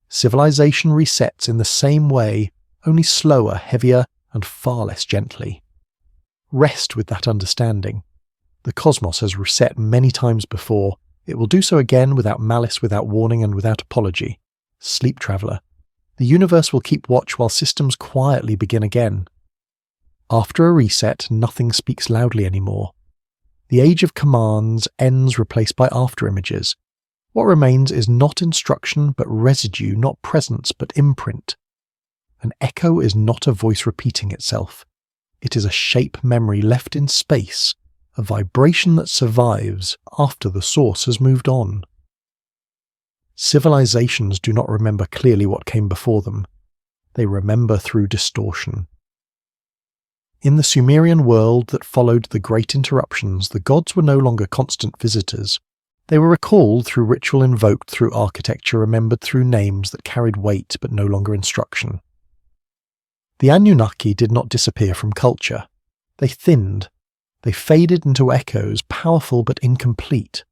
Civilization resets in the same way, only slower, heavier, and far less gently. Rest with that understanding. The cosmos has reset many times before. It will do so again without malice, without warning, and without apology. Sleep, traveller. The universe will keep watch while systems quietly begin again. After a reset, nothing speaks loudly anymore. The age of commands ends replaced by afterimages. What remains is not instruction but residue, not presence but imprint. An echo is not a voice repeating itself. It is a shape memory left in space, a vibration that survives after the source has moved on. Civilizations do not remember clearly what came before them. They remember through distortion. In the Sumerian world that followed the great interruptions, the gods were no longer constant visitors. They were recalled through ritual, invoked through architecture, remembered through names that carried weight but no longer instruction. The Anunnaki did not disappear from culture. They thinned. They faded into echoes, powerful but incomplete.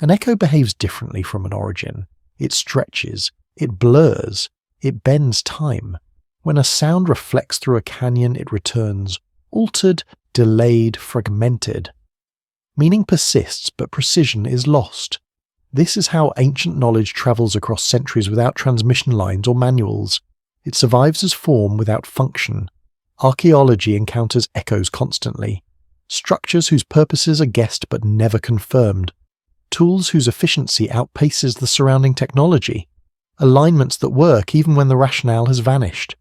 An echo behaves differently from an origin. It stretches. It blurs. It bends time. When a sound reflects through a canyon, it returns, altered, delayed, fragmented. Meaning persists, but precision is lost. This is how ancient knowledge travels across centuries without transmission lines or manuals. It survives as form without function. Archaeology encounters echoes constantly. Structures whose purposes are guessed but never confirmed. Tools whose efficiency outpaces the surrounding technology. Alignments that work even when the rationale has vanished.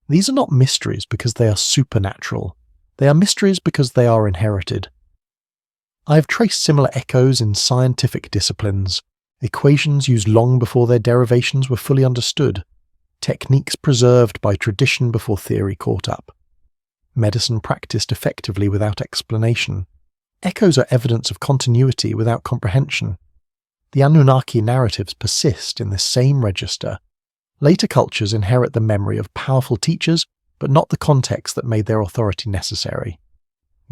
These are not mysteries because they are supernatural. They are mysteries because they are inherited. I have traced similar echoes in scientific disciplines. Equations used long before their derivations were fully understood. Techniques preserved by tradition before theory caught up. Medicine practiced effectively without explanation. Echoes are evidence of continuity without comprehension. The Anunnaki narratives persist in the same register. Later cultures inherit the memory of powerful teachers, but not the context that made their authority necessary.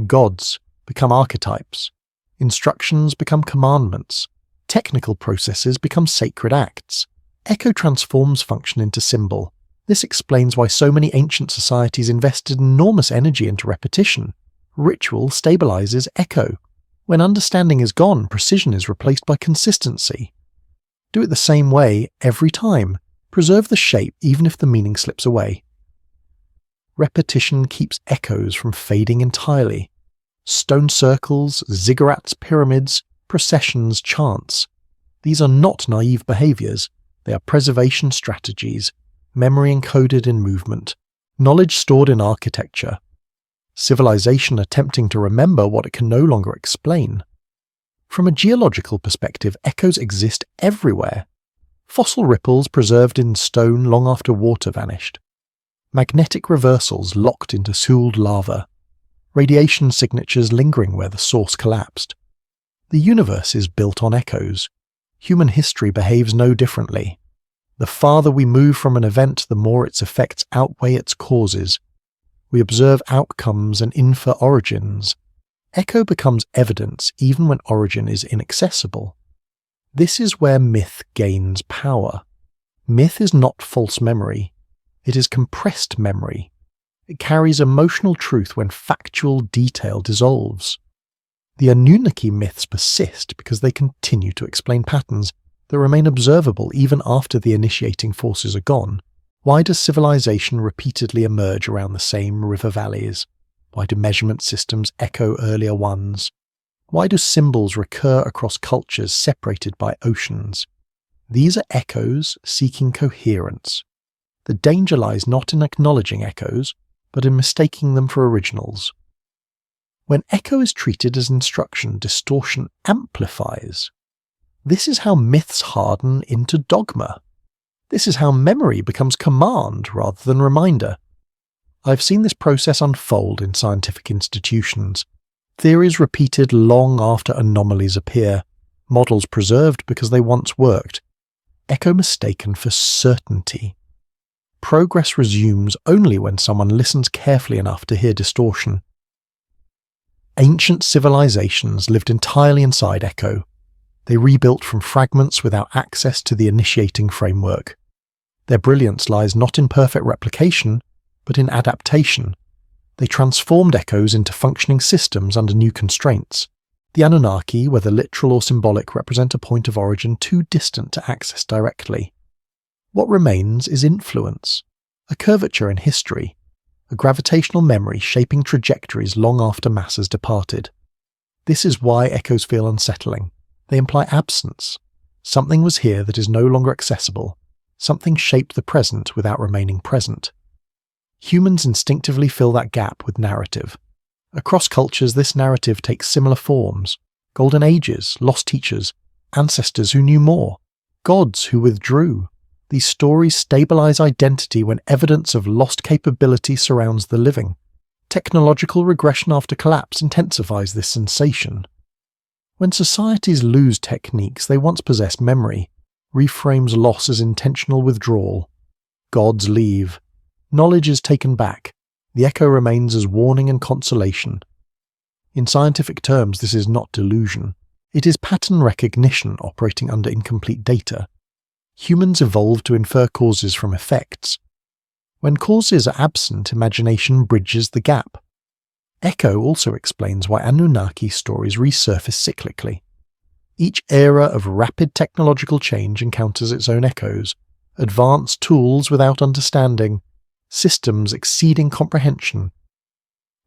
Gods become archetypes. Instructions become commandments. Technical processes become sacred acts. Echo transforms function into symbol. This explains why so many ancient societies invested enormous energy into repetition. Ritual stabilizes echo. When understanding is gone, precision is replaced by consistency. Do it the same way every time. Preserve the shape even if the meaning slips away. Repetition keeps echoes from fading entirely. Stone circles, ziggurats, pyramids, processions, chants. These are not naive behaviors. They are preservation strategies, memory encoded in movement, knowledge stored in architecture. Civilization attempting to remember what it can no longer explain. From a geological perspective, echoes exist everywhere. Fossil ripples preserved in stone long after water vanished. Magnetic reversals locked into sooled lava. Radiation signatures lingering where the source collapsed. The universe is built on echoes. Human history behaves no differently. The farther we move from an event, the more its effects outweigh its causes. We observe outcomes and infer origins. Echo becomes evidence even when origin is inaccessible. This is where myth gains power. Myth is not false memory. It is compressed memory. It carries emotional truth when factual detail dissolves. The Anunnaki myths persist because they continue to explain patterns that remain observable even after the initiating forces are gone. Why does civilization repeatedly emerge around the same river valleys? Why do measurement systems echo earlier ones? Why do symbols recur across cultures separated by oceans? These are echoes seeking coherence. The danger lies not in acknowledging echoes, but in mistaking them for originals. When echo is treated as instruction, distortion amplifies. This is how myths harden into dogma. This is how memory becomes command rather than reminder. I've seen this process unfold in scientific institutions. Theories repeated long after anomalies appear, models preserved because they once worked, echo mistaken for certainty. Progress resumes only when someone listens carefully enough to hear distortion. Ancient civilizations lived entirely inside echo. They rebuilt from fragments without access to the initiating framework. Their brilliance lies not in perfect replication, but in adaptation. They transformed echoes into functioning systems under new constraints. The Anunnaki, whether literal or symbolic, represent a point of origin too distant to access directly. What remains is influence, a curvature in history, a gravitational memory shaping trajectories long after mass has departed. This is why echoes feel unsettling. They imply absence. Something was here that is no longer accessible. Something shaped the present without remaining present. Humans instinctively fill that gap with narrative. Across cultures, this narrative takes similar forms. Golden ages, lost teachers, ancestors who knew more, gods who withdrew. These stories stabilize identity when evidence of lost capability surrounds the living. Technological regression after collapse intensifies this sensation. When societies lose techniques they once possessed, memory reframes loss as intentional withdrawal. Gods leave. Knowledge is taken back. The echo remains as warning and consolation. In scientific terms, this is not delusion. It is pattern recognition operating under incomplete data. Humans evolved to infer causes from effects. When causes are absent, imagination bridges the gap. Echo also explains why Anunnaki stories resurface cyclically. Each era of rapid technological change encounters its own echoes, advanced tools without understanding, systems exceeding comprehension.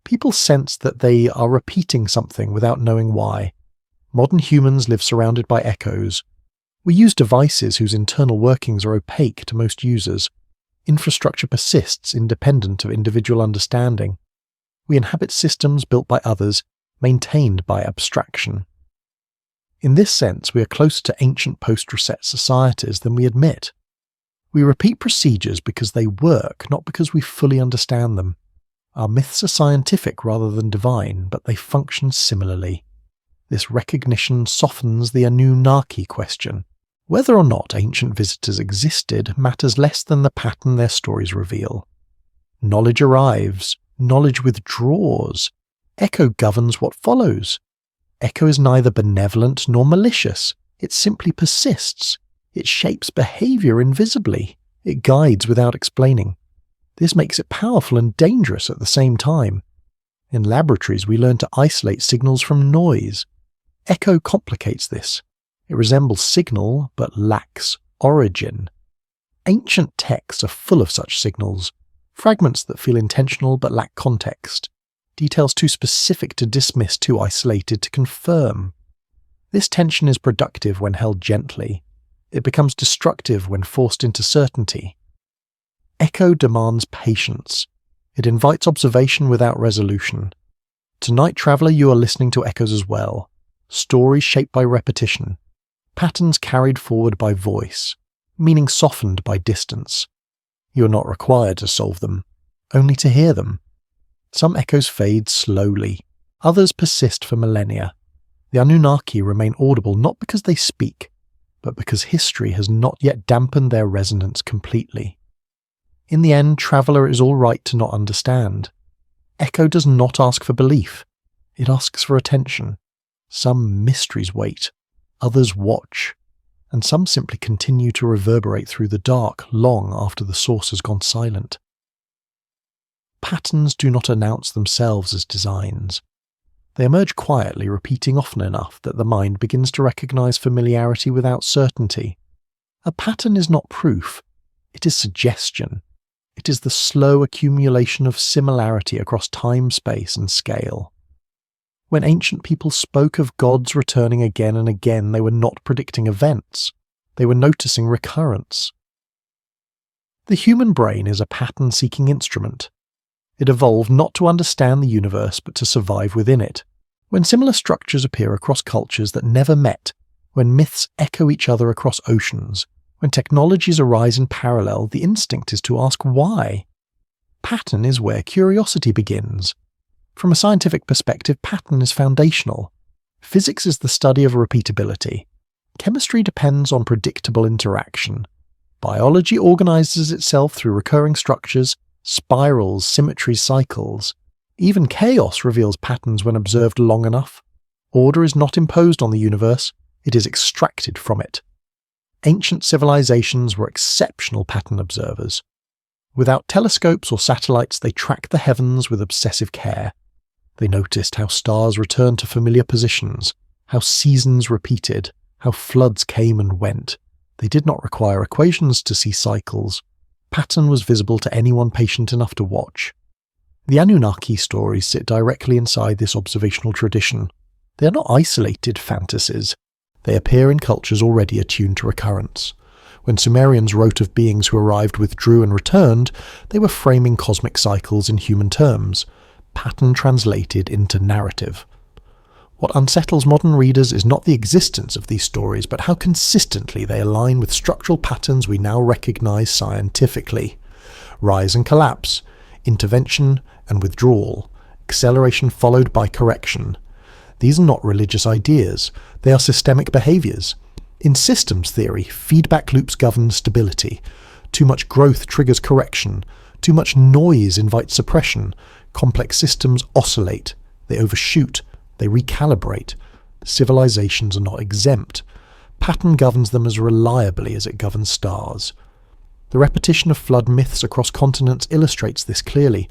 People sense that they are repeating something without knowing why. Modern humans live surrounded by echoes. We use devices whose internal workings are opaque to most users. Infrastructure persists independent of individual understanding. We inhabit systems built by others, maintained by abstraction. In this sense, we are closer to ancient post-reset societies than we admit. We repeat procedures because they work, not because we fully understand them. Our myths are scientific rather than divine, but they function similarly. This recognition softens the Anunnaki question. Whether or not ancient visitors existed matters less than the pattern their stories reveal. Knowledge arrives, knowledge withdraws. Echo governs what follows. Echo is neither benevolent nor malicious. It simply persists. It shapes behavior invisibly. It guides without explaining. This makes it powerful and dangerous at the same time. In laboratories, we learn to isolate signals from noise. Echo complicates this. It resembles signal, but lacks origin. Ancient texts are full of such signals, fragments that feel intentional but lack context, details too specific to dismiss, too isolated to confirm. This tension is productive when held gently. It becomes destructive when forced into certainty. Echo demands patience. It invites observation without resolution. Tonight, traveller, you are listening to echoes as well. Stories shaped by repetition. Patterns carried forward by voice. Meaning softened by distance. You are not required to solve them, only to hear them. Some echoes fade slowly. Others persist for millennia. The Anunnaki remain audible not because they speak, but because history has not yet dampened their resonance completely. In the end, traveller, it is all right to not understand. Echo does not ask for belief. It asks for attention. Some mysteries wait, others watch, and some simply continue to reverberate through the dark long after the source has gone silent. Patterns do not announce themselves as designs. They emerge quietly, repeating often enough that the mind begins to recognize familiarity without certainty. A pattern is not proof. It is suggestion. It is the slow accumulation of similarity across time, space, and scale. When ancient people spoke of gods returning again and again, they were not predicting events. They were noticing recurrence. The human brain is a pattern-seeking instrument. It evolved not to understand the universe, but to survive within it. When similar structures appear across cultures that never met, when myths echo each other across oceans, when technologies arise in parallel, the instinct is to ask why. Pattern is where curiosity begins. From a scientific perspective, pattern is foundational. Physics is the study of repeatability. Chemistry depends on predictable interaction. Biology organizes itself through recurring structures, spirals, symmetries, cycles. Even chaos reveals patterns when observed long enough. Order is not imposed on the universe, it is extracted from it. Ancient civilizations were exceptional pattern observers. Without telescopes or satellites, they tracked the heavens with obsessive care. They noticed how stars returned to familiar positions, how seasons repeated, how floods came and went. They did not require equations to see cycles. Pattern was visible to anyone patient enough to watch. The Anunnaki stories sit directly inside this observational tradition. They are not isolated fantasies. They appear in cultures already attuned to recurrence. When Sumerians wrote of beings who arrived, withdrew, and returned, they were framing cosmic cycles in human terms, pattern translated into narrative. What unsettles modern readers is not the existence of these stories, but how consistently they align with structural patterns we now recognize scientifically. Rise and collapse, intervention and withdrawal, acceleration followed by correction. These are not religious ideas, they are systemic behaviors. In systems theory, feedback loops govern stability. Too much growth triggers correction. Too much noise invites suppression. Complex systems oscillate. They overshoot. They recalibrate. Civilizations are not exempt. Pattern governs them as reliably as it governs stars. The repetition of flood myths across continents illustrates this clearly.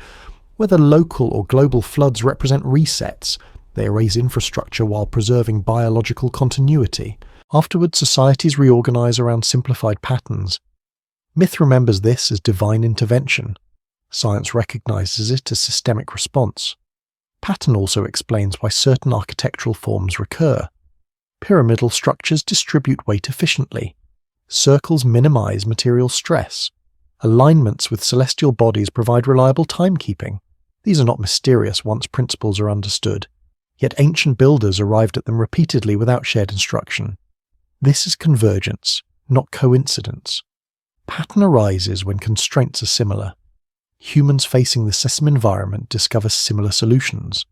Whether local or global floods represent resets, they erase infrastructure while preserving biological continuity. Afterwards, societies reorganize around simplified patterns. Myth remembers this as divine intervention. Science recognizes it as systemic response. Pattern also explains why certain architectural forms recur. Pyramidal structures distribute weight efficiently. Circles minimize material stress. Alignments with celestial bodies provide reliable timekeeping. These are not mysterious once principles are understood. Yet ancient builders arrived at them repeatedly without shared instruction. This is convergence, not coincidence. Pattern arises when constraints are similar. Humans facing the system environment discover similar solutions.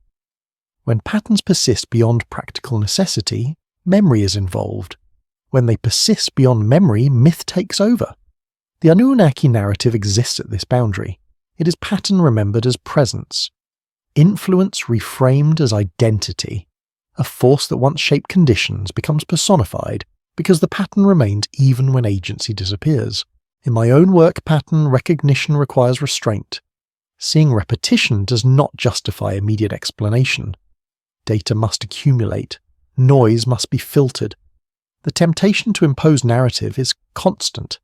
When patterns persist beyond practical necessity, memory is involved. When they persist beyond memory, myth takes over. The Anunnaki narrative exists at this boundary. It is pattern remembered as presence. Influence reframed as identity. A force that once shaped conditions becomes personified because the pattern remains even when agency disappears. In my own work pattern, recognition requires restraint. Seeing repetition does not justify immediate explanation. Data must accumulate. Noise must be filtered. The temptation to impose narrative is constant.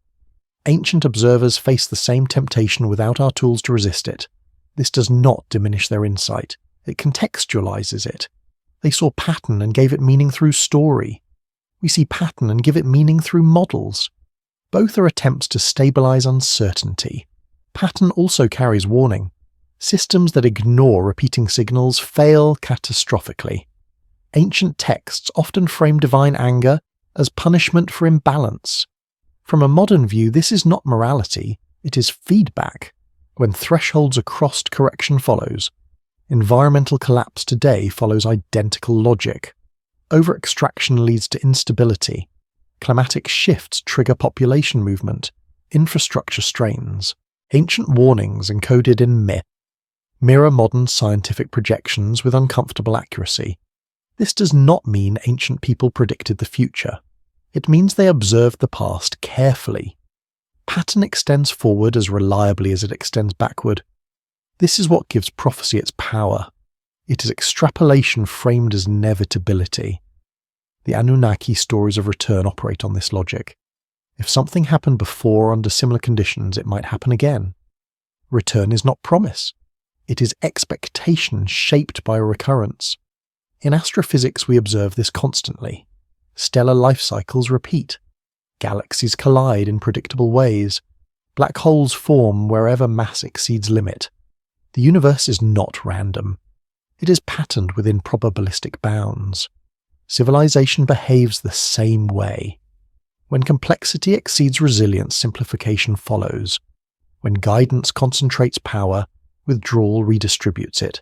Ancient observers face the same temptation without our tools to resist it. This does not diminish their insight. It contextualizes it. They saw pattern and gave it meaning through story. We see pattern and give it meaning through models. Both are attempts to stabilize uncertainty. Pattern also carries warning. Systems that ignore repeating signals fail catastrophically. Ancient texts often frame divine anger as punishment for imbalance. From a modern view, this is not morality, it is feedback. When thresholds are crossed, correction follows. Environmental collapse today follows identical logic. Over-extraction leads to instability. Climatic shifts trigger population movement. Infrastructure strains. Ancient warnings encoded in myth mirror modern scientific projections with uncomfortable accuracy. This does not mean ancient people predicted the future. It means they observed the past carefully. Pattern extends forward as reliably as it extends backward. This is what gives prophecy its power. It is extrapolation framed as inevitability. The Anunnaki stories of return operate on this logic. If something happened before under similar conditions, it might happen again. Return is not promise. It is expectation shaped by a recurrence. In astrophysics, we observe this constantly. Stellar life cycles repeat. Galaxies collide in predictable ways. Black holes form wherever mass exceeds limit. The universe is not random. It is patterned within probabilistic bounds. Civilization behaves the same way. When complexity exceeds resilience, simplification follows. When guidance concentrates power, withdrawal redistributes it.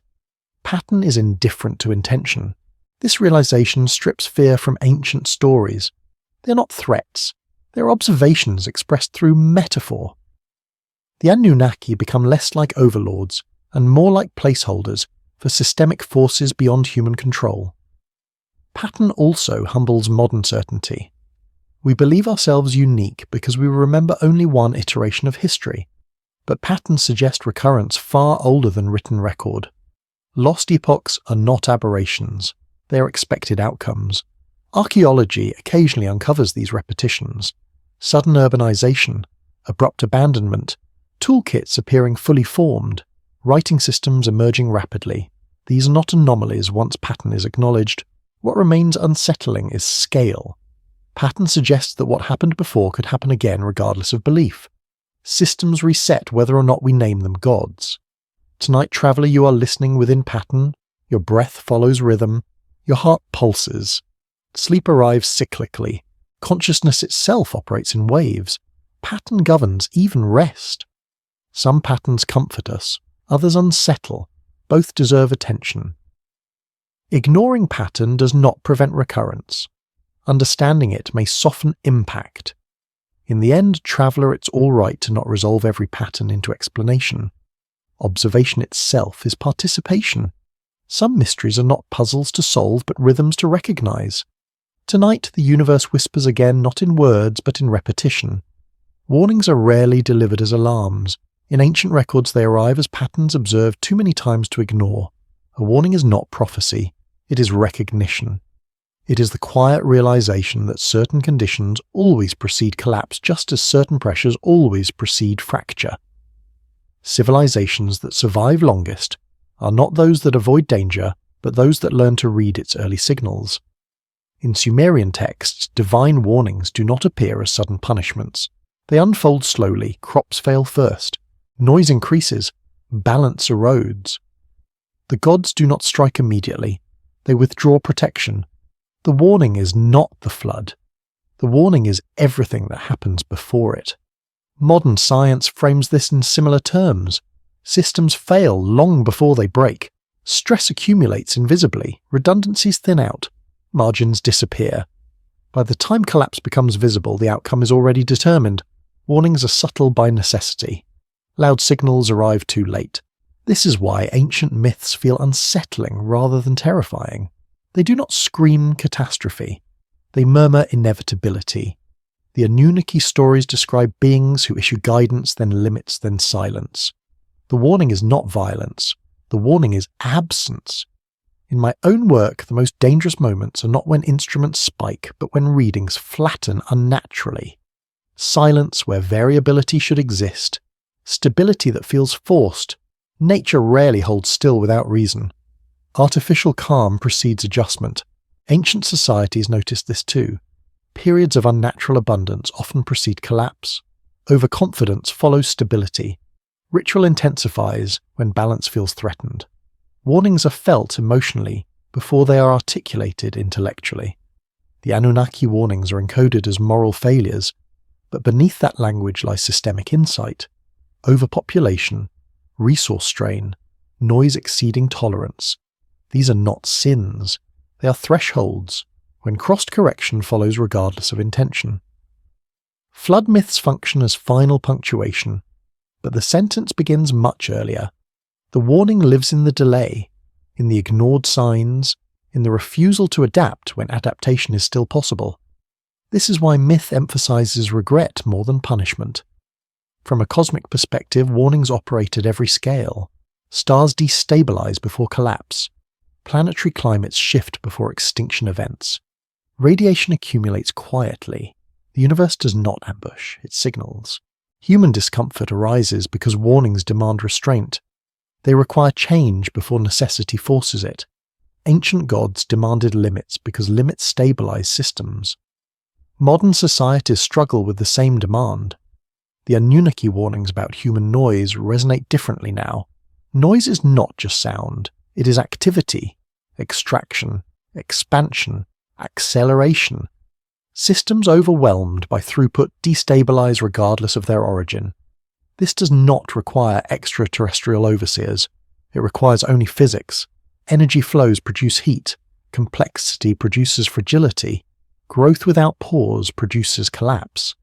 Pattern is indifferent to intention. This realization strips fear from ancient stories. They are not threats. They are observations expressed through metaphor. The Anunnaki become less like overlords and more like placeholders for systemic forces beyond human control. Pattern also humbles modern certainty. We believe ourselves unique because we remember only one iteration of history, but patterns suggest recurrence far older than written record. Lost epochs are not aberrations. They are expected outcomes. Archaeology occasionally uncovers these repetitions. Sudden urbanization, abrupt abandonment, toolkits appearing fully formed, writing systems emerging rapidly. These are not anomalies once pattern is acknowledged. What remains unsettling is scale. Pattern suggests that what happened before could happen again regardless of belief. Systems reset whether or not we name them gods. Tonight, traveler, you are listening within pattern. Your breath follows rhythm. Your heart pulses. Sleep arrives cyclically. Consciousness itself operates in waves. Pattern governs even rest. Some patterns comfort us, others unsettle. Both deserve attention. Ignoring pattern does not prevent recurrence. Understanding it may soften impact. In the end, traveler, it's all right to not resolve every pattern into explanation. Observation itself is participation. Some mysteries are not puzzles to solve but rhythms to recognize. Tonight, the universe whispers again, not in words, but in repetition. Warnings are rarely delivered as alarms. In ancient records, they arrive as patterns observed too many times to ignore. A warning is not prophecy. It is recognition. It is the quiet realization that certain conditions always precede collapse, just as certain pressures always precede fracture. Civilizations that survive longest are not those that avoid danger, but those that learn to read its early signals. In Sumerian texts, divine warnings do not appear as sudden punishments. They unfold slowly. Crops fail first. Noise increases. Balance erodes. The gods do not strike immediately. They withdraw protection. The warning is not the flood. The warning is everything that happens before it. Modern science frames this in similar terms. Systems fail long before they break. Stress accumulates invisibly. Redundancies thin out. Margins disappear. By the time collapse becomes visible, the outcome is already determined. Warnings are subtle by necessity. Loud signals arrive too late. This is why ancient myths feel unsettling rather than terrifying. They do not scream catastrophe. They murmur inevitability. The Anunnaki stories describe beings who issue guidance, then limits, then silence. The warning is not violence. The warning is absence. In my own work, the most dangerous moments are not when instruments spike, but when readings flatten unnaturally. Silence where variability should exist. Stability that feels forced. Nature rarely holds still without reason. Artificial calm precedes adjustment. Ancient societies noticed this too. Periods of unnatural abundance often precede collapse. Overconfidence follows stability. Ritual intensifies when balance feels threatened. Warnings are felt emotionally before they are articulated intellectually. The Anunnaki warnings are encoded as moral failures, but beneath that language lies systemic insight. Overpopulation, resource strain, noise exceeding tolerance. These are not sins. They are thresholds. When crossed, correction follows regardless of intention. Flood myths function as final punctuation, but the sentence begins much earlier. The warning lives in the delay, in the ignored signs, in the refusal to adapt when adaptation is still possible. This is why myth emphasizes regret more than punishment. From a cosmic perspective, warnings operate at every scale. Stars destabilize before collapse. Planetary climates shift before extinction events. Radiation accumulates quietly. The universe does not ambush, it signals. Human discomfort arises because warnings demand restraint. They require change before necessity forces it. Ancient gods demanded limits because limits stabilize systems. Modern societies struggle with the same demand. The Anunnaki warnings about human noise resonate differently now. Noise is not just sound, it is activity, extraction, expansion, acceleration. Systems overwhelmed by throughput destabilize regardless of their origin. This does not require extraterrestrial overseers. It requires only physics. Energy flows produce heat. Complexity produces fragility. Growth without pause produces collapse.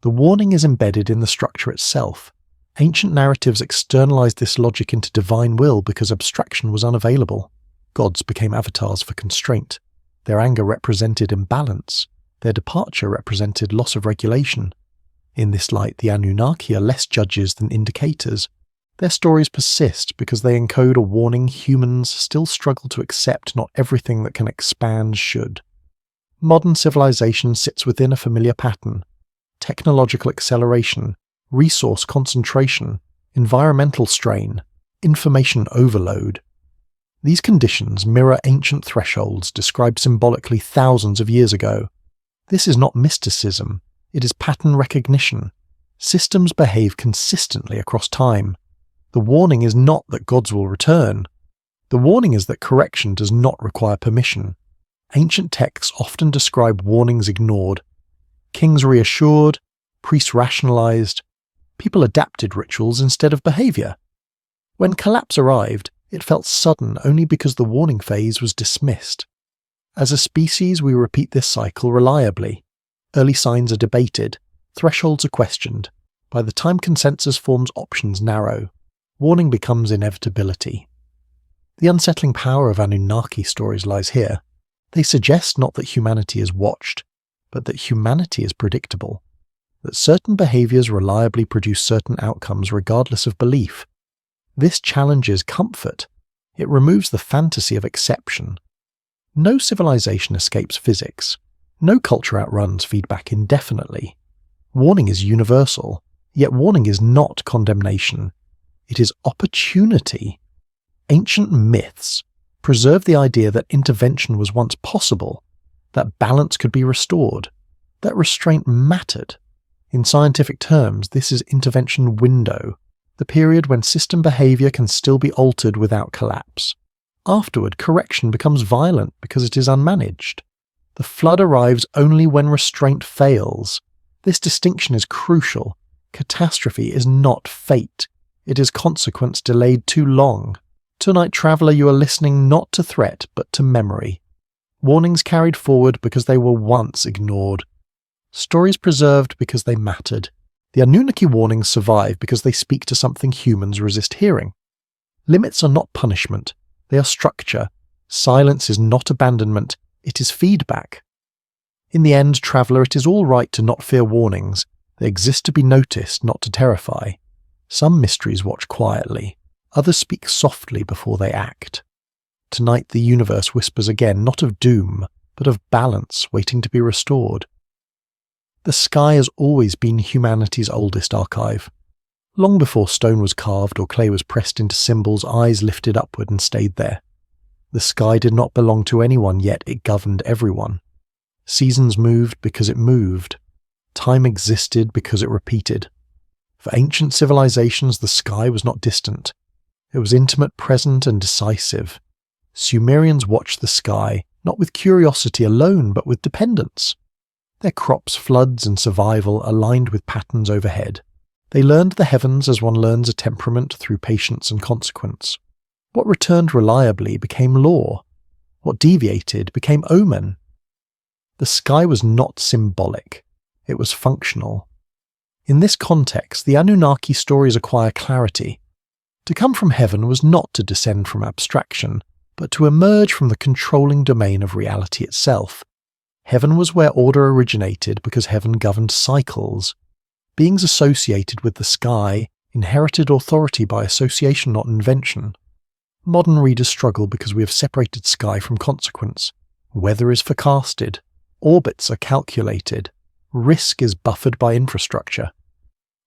The warning is embedded in the structure itself. Ancient narratives externalized this logic into divine will because abstraction was unavailable. Gods became avatars for constraint. Their anger represented imbalance. Their departure represented loss of regulation. In this light, the Anunnaki are less judges than indicators. Their stories persist because they encode a warning humans still struggle to accept not everything that can expand should. Modern civilization sits within a familiar pattern. Technological acceleration, resource concentration, environmental strain, information overload. These conditions mirror ancient thresholds described symbolically thousands of years ago. This is not mysticism. It is pattern recognition. Systems behave consistently across time. The warning is not that gods will return. The warning is that correction does not require permission. Ancient texts often describe warnings ignored. Kings reassured, priests rationalized, people adapted rituals instead of behavior. When collapse arrived, it felt sudden only because the warning phase was dismissed. As a species, we repeat this cycle reliably. Early signs are debated, thresholds are questioned. By the time consensus forms, options narrow. Warning becomes inevitability. The unsettling power of Anunnaki stories lies here. They suggest not that humanity is watched, but that humanity is predictable, that certain behaviors reliably produce certain outcomes regardless of belief. This challenges comfort. It removes the fantasy of exception. No civilization escapes physics. No culture outruns feedback indefinitely. Warning is universal, yet warning is not condemnation. It is opportunity. Ancient myths preserve the idea that intervention was once possible, that balance could be restored, that restraint mattered. In scientific terms, this is intervention window, the period when system behavior can still be altered without collapse. Afterward, correction becomes violent because it is unmanaged. The flood arrives only when restraint fails. This distinction is crucial. Catastrophe is not fate. It is consequence delayed too long. Tonight, traveller, you are listening not to threat, but to memory. Warnings carried forward because they were once ignored. Stories preserved because they mattered. The Anunnaki warnings survive because they speak to something humans resist hearing. Limits are not punishment. They are structure. Silence is not abandonment. It is feedback. In the end, traveller, it is all right to not fear warnings. They exist to be noticed, not to terrify. Some mysteries watch quietly. Others speak softly before they act. Tonight the universe whispers again, not of doom, but of balance waiting to be restored. The sky has always been humanity's oldest archive. Long before stone was carved or clay was pressed into symbols, eyes lifted upward and stayed there. The sky did not belong to anyone, yet it governed everyone. Seasons moved because it moved. Time existed because it repeated. For ancient civilizations, the sky was not distant. It was intimate, present, and decisive. Sumerians watched the sky, not with curiosity alone, but with dependence. Their crops, floods, and survival aligned with patterns overhead. They learned the heavens as one learns a temperament through patience and consequence. What returned reliably became law. What deviated became omen. The sky was not symbolic. It was functional. In this context, the Anunnaki stories acquire clarity. To come from heaven was not to descend from abstraction, but to emerge from the controlling domain of reality itself. Heaven was where order originated because heaven governed cycles. Beings associated with the sky inherited authority by association, not invention. Modern readers struggle because we have separated sky from consequence. Weather is forecasted. Orbits are calculated. Risk is buffered by infrastructure.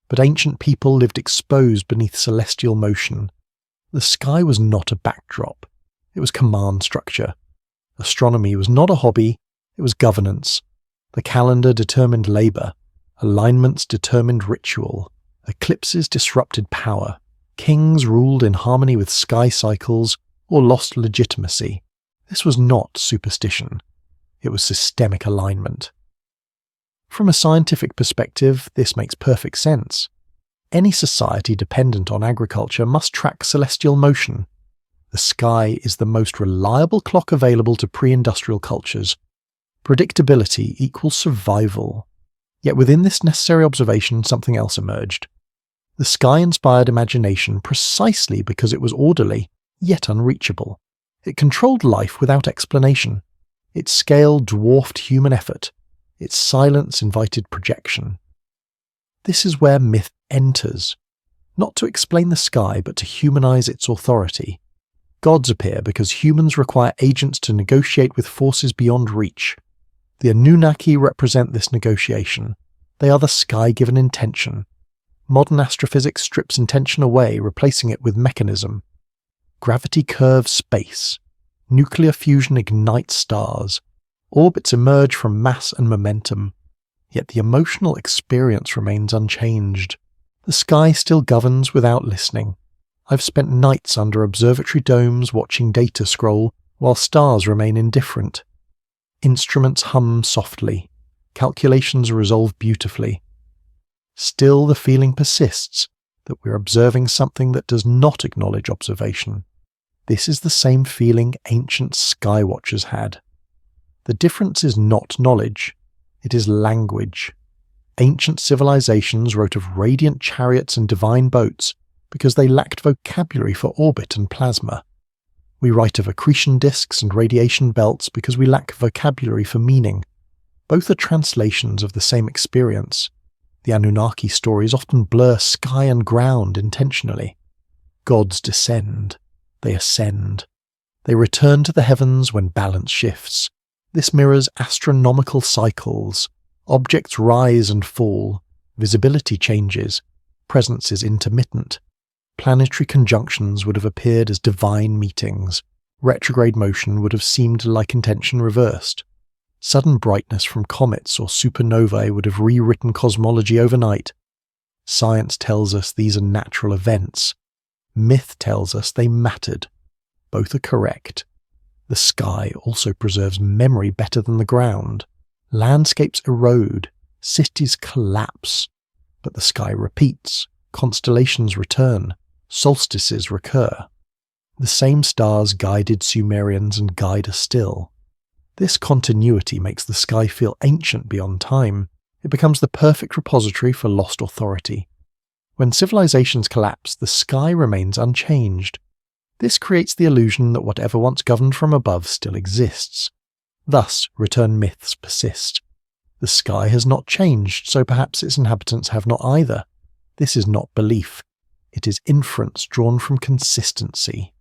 But ancient people lived exposed beneath celestial motion. The sky was not a backdrop. It was command structure. Astronomy was not a hobby. It was governance. The calendar determined labour. Alignments determined ritual. Eclipses disrupted power. Kings ruled in harmony with sky cycles or lost legitimacy. This was not superstition. It was systemic alignment. From a scientific perspective, this makes perfect sense. Any society dependent on agriculture must track celestial motion. The sky is the most reliable clock available to pre-industrial cultures. Predictability equals survival. Yet within this necessary observation, something else emerged. The sky inspired imagination precisely because it was orderly, yet unreachable. It controlled life without explanation. Its scale dwarfed human effort. Its silence invited projection. This is where myth enters, not to explain the sky, but to humanize its authority. Gods appear because humans require agents to negotiate with forces beyond reach. The Anunnaki represent this negotiation. They are the sky given intention. Modern astrophysics strips intention away, replacing it with mechanism. Gravity curves space. Nuclear fusion ignites stars. Orbits emerge from mass and momentum. Yet the emotional experience remains unchanged. The sky still governs without listening. I've spent nights under observatory domes watching data scroll, while stars remain indifferent. Instruments hum softly. Calculations resolve beautifully. Still the feeling persists that we're observing something that does not acknowledge observation. This is the same feeling ancient sky watchers had. The difference is not knowledge, it is language. Ancient civilizations wrote of radiant chariots and divine boats because they lacked vocabulary for orbit and plasma. We write of accretion disks and radiation belts because we lack vocabulary for meaning. Both are translations of the same experience. The Anunnaki stories often blur sky and ground intentionally. Gods descend. They ascend. They return to the heavens when balance shifts. This mirrors astronomical cycles. Objects rise and fall. Visibility changes. Presence is intermittent. Planetary conjunctions would have appeared as divine meetings. Retrograde motion would have seemed like intention reversed. Sudden brightness from comets or supernovae would have rewritten cosmology overnight. Science tells us these are natural events. Myth tells us they mattered. Both are correct. The sky also preserves memory better than the ground. Landscapes erode. Cities collapse. But the sky repeats. Constellations return. Solstices recur. The same stars guided Sumerians and guide us still. This continuity makes the sky feel ancient beyond time. It becomes the perfect repository for lost authority. When civilizations collapse, the sky remains unchanged. This creates the illusion that whatever once governed from above still exists. Thus, return myths persist. The sky has not changed, so perhaps its inhabitants have not either. This is not belief. It is inference drawn from consistency.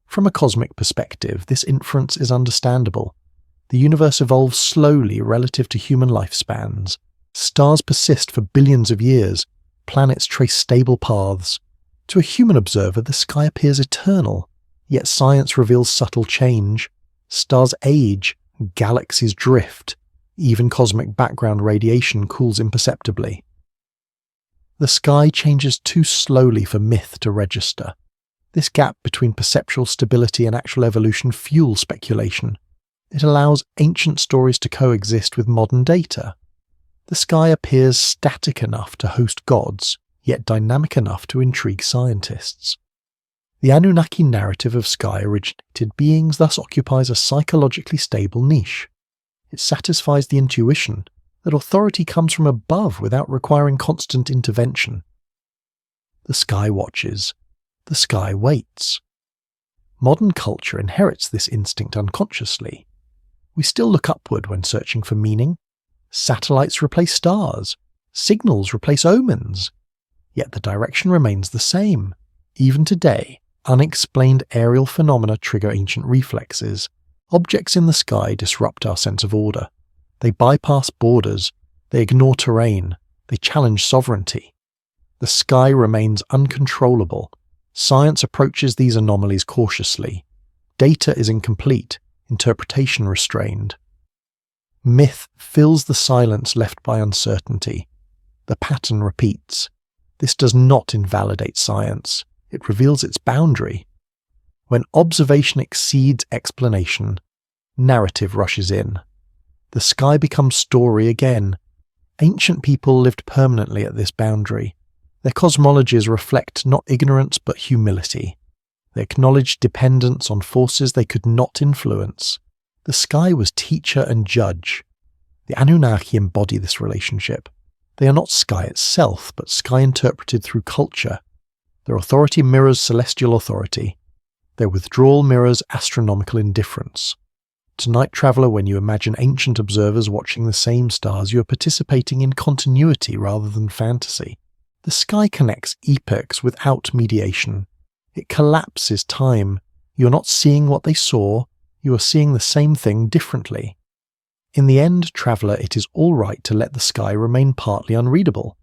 From a cosmic perspective, this inference is understandable. The universe evolves slowly relative to human lifespans. Stars persist for billions of years. Planets trace stable paths. To a human observer, the sky appears eternal, yet science reveals subtle change. Stars age, galaxies drift. Even cosmic background radiation cools imperceptibly. The sky changes too slowly for myth to register. This gap between perceptual stability and actual evolution fuels speculation. It allows ancient stories to coexist with modern data. The sky appears static enough to host gods, yet dynamic enough to intrigue scientists. The Anunnaki narrative of sky-originated beings thus occupies a psychologically stable niche. It satisfies the intuition that authority comes from above without requiring constant intervention. The sky watches. The sky waits. Modern culture inherits this instinct unconsciously. We still look upward when searching for meaning. Satellites replace stars. Signals replace omens. Yet the direction remains the same. Even today, unexplained aerial phenomena trigger ancient reflexes. Objects in the sky disrupt our sense of order. They bypass borders. They ignore terrain. They challenge sovereignty. The sky remains uncontrollable. Science approaches these anomalies cautiously. Data is incomplete. Interpretation restrained. Myth fills the silence left by uncertainty. The pattern repeats. This does not invalidate science. It reveals its boundary. When observation exceeds explanation, narrative rushes in. The sky becomes story again. Ancient people lived permanently at this boundary. Their cosmologies reflect not ignorance but humility. They acknowledged dependence on forces they could not influence. The sky was teacher and judge. The Anunnaki embody this relationship. They are not sky itself, but sky interpreted through culture. Their authority mirrors celestial authority. Their withdrawal mirrors astronomical indifference. Tonight, traveller, when you imagine ancient observers watching the same stars, you are participating in continuity rather than fantasy. The sky connects epochs without mediation. It collapses time. You are not seeing what they saw, you are seeing the same thing differently. In the end, traveller, it is all right to let the sky remain partly unreadable.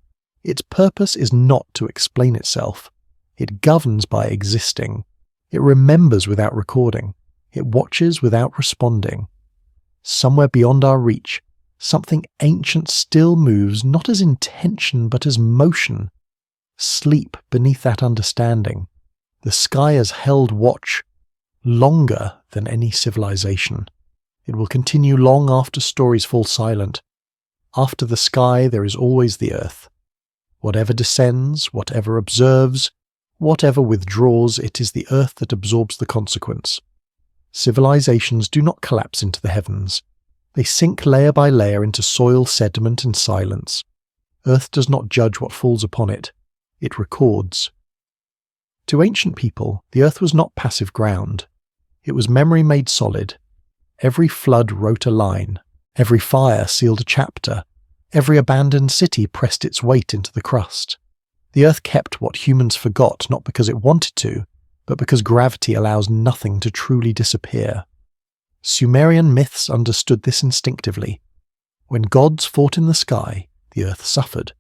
Its purpose is not to explain itself. It governs by existing. It remembers without recording. It watches without responding. Somewhere beyond our reach, something ancient still moves not as intention but as motion. Sleep beneath that understanding. The sky has held watch longer than any civilization. It will continue long after stories fall silent. After the sky, there is always the earth. Whatever descends, whatever observes, whatever withdraws, it is the earth that absorbs the consequence. Civilizations do not collapse into the heavens. They sink layer by layer into soil, sediment, and silence. Earth does not judge what falls upon it. It records. To ancient people, the earth was not passive ground. It was memory made solid. Every flood wrote a line. Every fire sealed a chapter. Every abandoned city pressed its weight into the crust. The earth kept what humans forgot not because it wanted to, but because gravity allows nothing to truly disappear. Sumerian myths understood this instinctively. When gods fought in the sky, the earth suffered.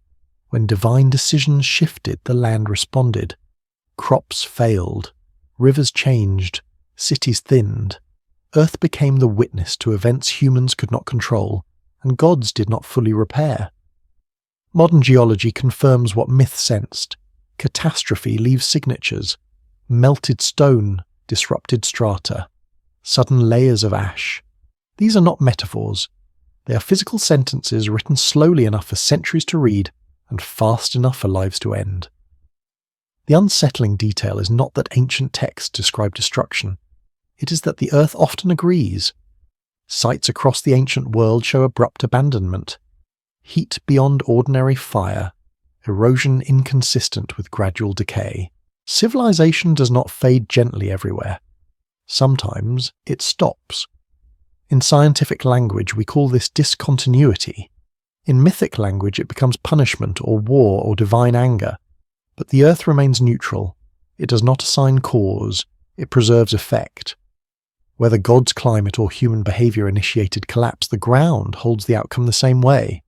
When divine decisions shifted, the land responded. Crops failed. Rivers changed. Cities thinned. Earth became the witness to events humans could not control, and gods did not fully repair. Modern geology confirms what myth sensed. Catastrophe leaves signatures. Melted stone, disrupted strata, sudden layers of ash. These are not metaphors. They are physical sentences written slowly enough for centuries to read and fast enough for lives to end. The unsettling detail is not that ancient texts describe destruction. It is that the earth often agrees. Sites across the ancient world show abrupt abandonment. Heat beyond ordinary fire, erosion inconsistent with gradual decay. Civilization does not fade gently everywhere. Sometimes it stops. In scientific language, we call this discontinuity. In mythic language, it becomes punishment or war or divine anger. But the earth remains neutral. It does not assign cause. It preserves effect. Whether God's climate or human behavior initiated collapse, the ground holds the outcome the same way.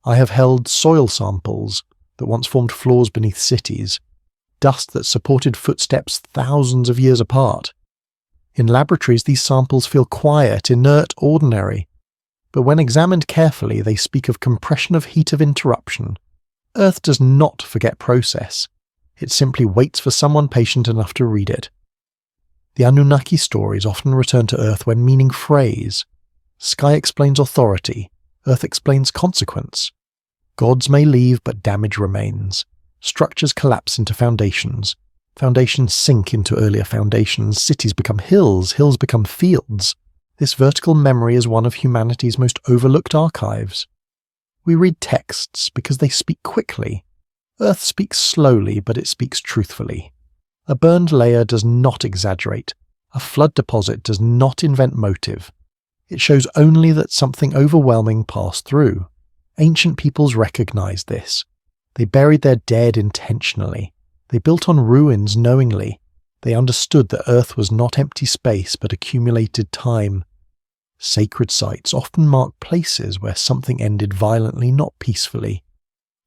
I have held soil samples that once formed floors beneath cities, dust that supported footsteps thousands of years apart. In laboratories, these samples feel quiet, inert, ordinary. But when examined carefully, they speak of compression of heat of interruption. Earth does not forget process. It simply waits for someone patient enough to read it. The Anunnaki stories often return to Earth when meaning phrase. Sky explains authority. Earth explains consequence. Gods may leave, but damage remains. Structures collapse into foundations. Foundations sink into earlier foundations. Cities become hills. Hills become fields. This vertical memory is one of humanity's most overlooked archives. We read texts because they speak quickly. Earth speaks slowly, but it speaks truthfully. A burned layer does not exaggerate. A flood deposit does not invent motive. It shows only that something overwhelming passed through. Ancient peoples recognized this. They buried their dead intentionally. They built on ruins knowingly. They understood that Earth was not empty space but accumulated time. Sacred sites often mark places where something ended violently, not peacefully.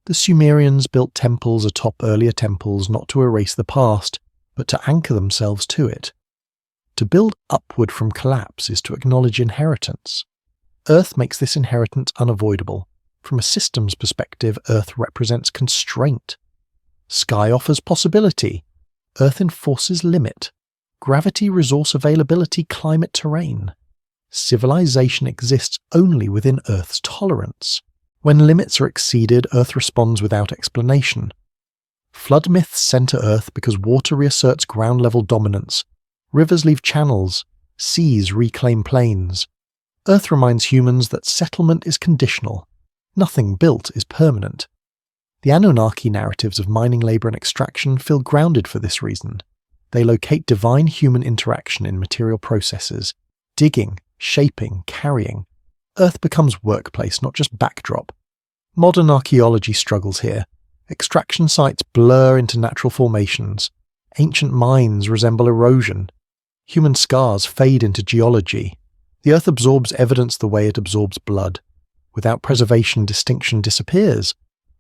The Sumerians built temples atop earlier temples not to erase the past, but to anchor themselves to it. To build upward from collapse is to acknowledge inheritance. Earth makes this inheritance unavoidable. From a systems perspective, Earth represents constraint. Sky offers possibility. Earth enforces limit. Gravity, resource availability, climate, terrain. Civilization exists only within Earth's tolerance. When limits are exceeded, Earth responds without explanation. Flood myths center Earth because water reasserts ground-level dominance. Rivers leave channels. Seas reclaim plains. Earth reminds humans that settlement is conditional. Nothing built is permanent. The Anunnaki narratives of mining labor and extraction feel grounded for this reason. They locate divine human interaction in material processes, digging, shaping, carrying. Earth becomes workplace, not just backdrop. Modern archaeology struggles here. Extraction sites blur into natural formations. Ancient mines resemble erosion. Human scars fade into geology. The Earth absorbs evidence the way it absorbs blood. Without preservation, distinction disappears.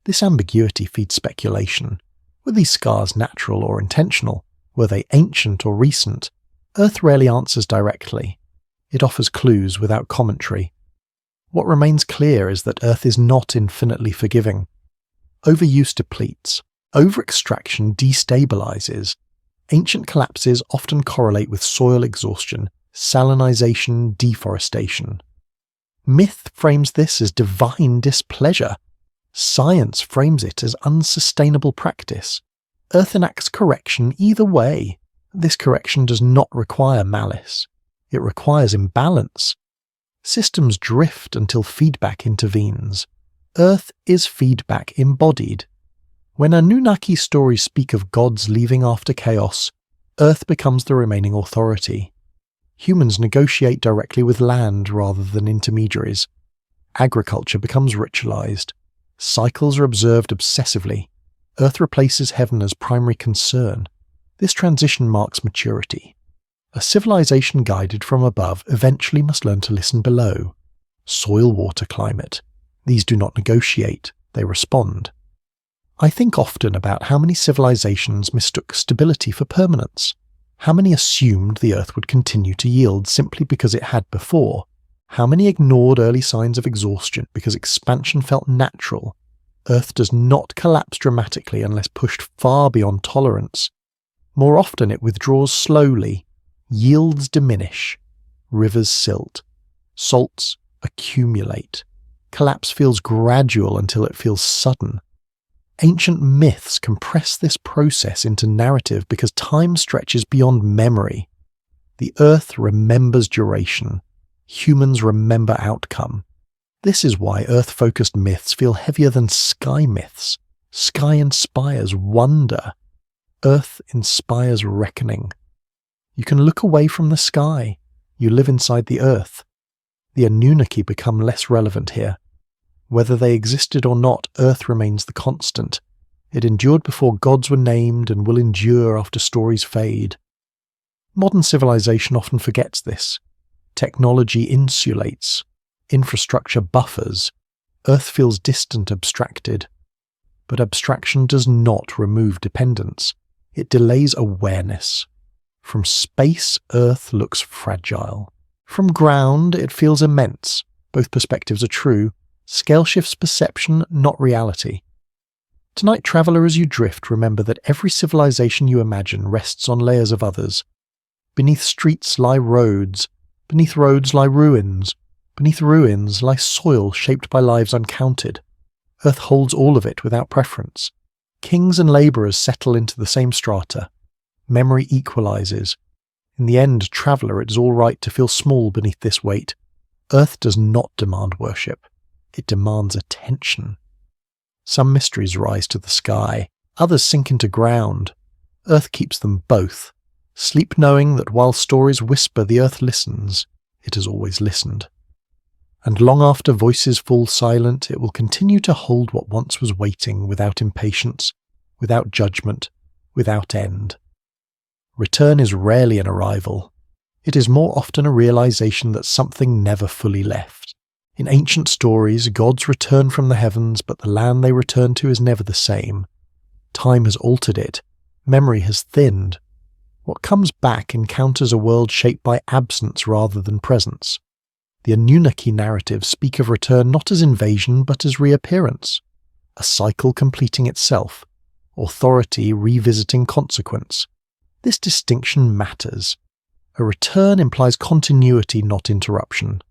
This ambiguity feeds speculation. Were these scars natural or intentional? Were they ancient or recent? Earth rarely answers directly. It offers clues without commentary. What remains clear is that Earth is not infinitely forgiving. Overuse depletes. Over-extraction destabilizes. Ancient collapses often correlate with soil exhaustion, salinization, deforestation. Myth frames this as divine displeasure. Science frames it as unsustainable practice. Earth enacts correction either way. This correction does not require malice. It requires imbalance. Systems drift until feedback intervenes. Earth is feedback embodied. When Anunnaki stories speak of gods leaving after chaos, Earth becomes the remaining authority. Humans negotiate directly with land rather than intermediaries. Agriculture becomes ritualized. Cycles are observed obsessively. Earth replaces heaven as primary concern. This transition marks maturity. A civilization guided from above eventually must learn to listen below. Soil, water, climate. These do not negotiate, they respond. I think often about how many civilizations mistook stability for permanence. How many assumed the Earth would continue to yield simply because it had before? How many ignored early signs of exhaustion because expansion felt natural? Earth does not collapse dramatically unless pushed far beyond tolerance. More often it withdraws slowly. Yields diminish. Rivers silt. Salts accumulate. Collapse feels gradual until it feels sudden. Ancient myths compress this process into narrative because time stretches beyond memory. The Earth remembers duration. Humans remember outcome. This is why Earth-focused myths feel heavier than sky myths. Sky inspires wonder. Earth inspires reckoning. You can look away from the sky. You live inside the Earth. The Anunnaki become less relevant here. Whether they existed or not, Earth remains the constant. It endured before gods were named and will endure after stories fade. Modern civilization often forgets this. Technology insulates. Infrastructure buffers. Earth feels distant, abstracted. But abstraction does not remove dependence. It delays awareness. From space, Earth looks fragile. From ground, it feels immense. Both perspectives are true. Scale shifts perception, not reality. Tonight, traveller, as you drift, remember that every civilization you imagine rests on layers of others. Beneath streets lie roads. Beneath roads lie ruins. Beneath ruins lie soil shaped by lives uncounted. Earth holds all of it without preference. Kings and labourers settle into the same strata. Memory equalizes. In the end, traveller, it is all right to feel small beneath this weight. Earth does not demand worship. It demands attention. Some mysteries rise to the sky. Others sink into ground. Earth keeps them both. Sleep knowing that while stories whisper, the Earth listens. It has always listened. And long after voices fall silent, it will continue to hold what once was waiting, without impatience, without judgment, without end. Return is rarely an arrival. It is more often a realization that something never fully left. In ancient stories, gods return from the heavens, but the land they return to is never the same. Time has altered it. Memory has thinned. What comes back encounters a world shaped by absence rather than presence. The Anunnaki narratives speak of return not as invasion but as reappearance, a cycle completing itself, authority revisiting consequence. This distinction matters. A return implies continuity, not interruption.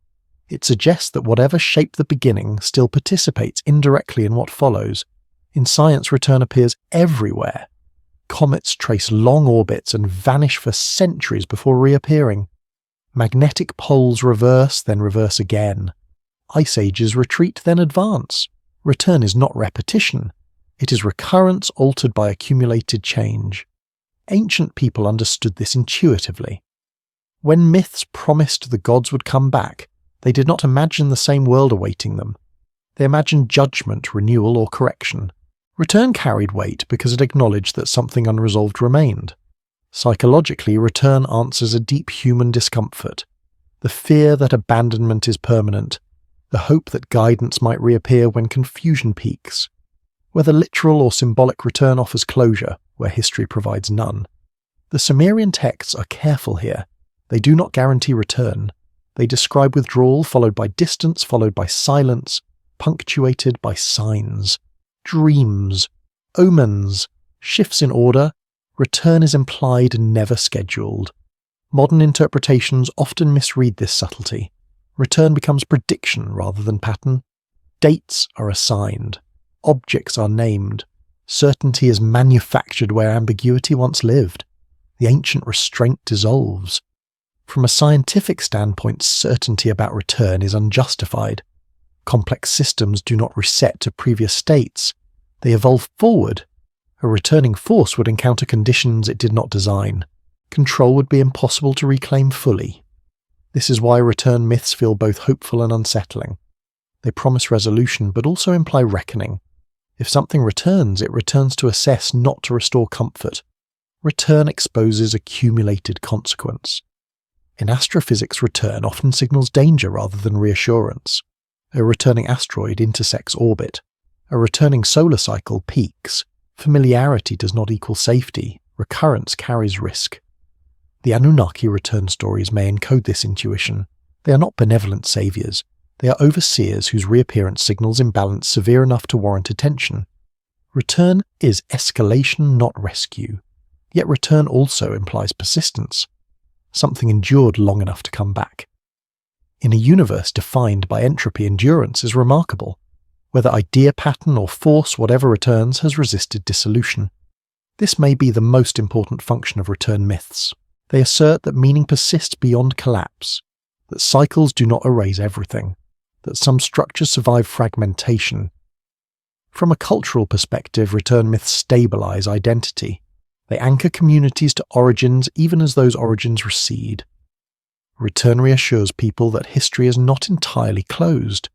It suggests that whatever shaped the beginning still participates indirectly in what follows. In science, return appears everywhere. Comets trace long orbits and vanish for centuries before reappearing. Magnetic poles reverse, then reverse again. Ice ages retreat, then advance. Return is not repetition. It is recurrence altered by accumulated change. Ancient people understood this intuitively. When myths promised the gods would come back, they did not imagine the same world awaiting them. They imagined judgment, renewal, or correction. Return carried weight because it acknowledged that something unresolved remained. Psychologically, return answers a deep human discomfort. The fear that abandonment is permanent. The hope that guidance might reappear when confusion peaks. Whether literal or symbolic return offers closure, where history provides none. The Sumerian texts are careful here. They do not guarantee return. They describe withdrawal followed by distance followed by silence, punctuated by signs. Dreams, omens, shifts in order. Return is implied and never scheduled. Modern interpretations often misread this subtlety. Return becomes prediction rather than pattern. Dates are assigned. Objects are named. Certainty is manufactured where ambiguity once lived. The ancient restraint dissolves. From a scientific standpoint, certainty about return is unjustified. Complex systems do not reset to previous states. They evolve forward, A returning force would encounter conditions it did not design. Control would be impossible to reclaim fully. This is why return myths feel both hopeful and unsettling. They promise resolution but also imply reckoning. If something returns, it returns to assess, not to restore comfort. Return exposes accumulated consequence. In astrophysics, return often signals danger rather than reassurance. A returning asteroid intersects orbit. A returning solar cycle peaks. Familiarity does not equal safety. Recurrence carries risk. The Anunnaki return stories may encode this intuition. They are not benevolent saviors. They are overseers whose reappearance signals imbalance severe enough to warrant attention. Return is escalation, not rescue. Yet return also implies persistence. Something endured long enough to come back. In a universe defined by entropy, endurance is remarkable. Whether idea, pattern, or force, whatever returns has resisted dissolution. This may be the most important function of return myths. They assert that meaning persists beyond collapse, that cycles do not erase everything, that some structures survive fragmentation. From a cultural perspective, return myths stabilize identity. They anchor communities to origins even as those origins recede. Return reassures people that history is not entirely closed.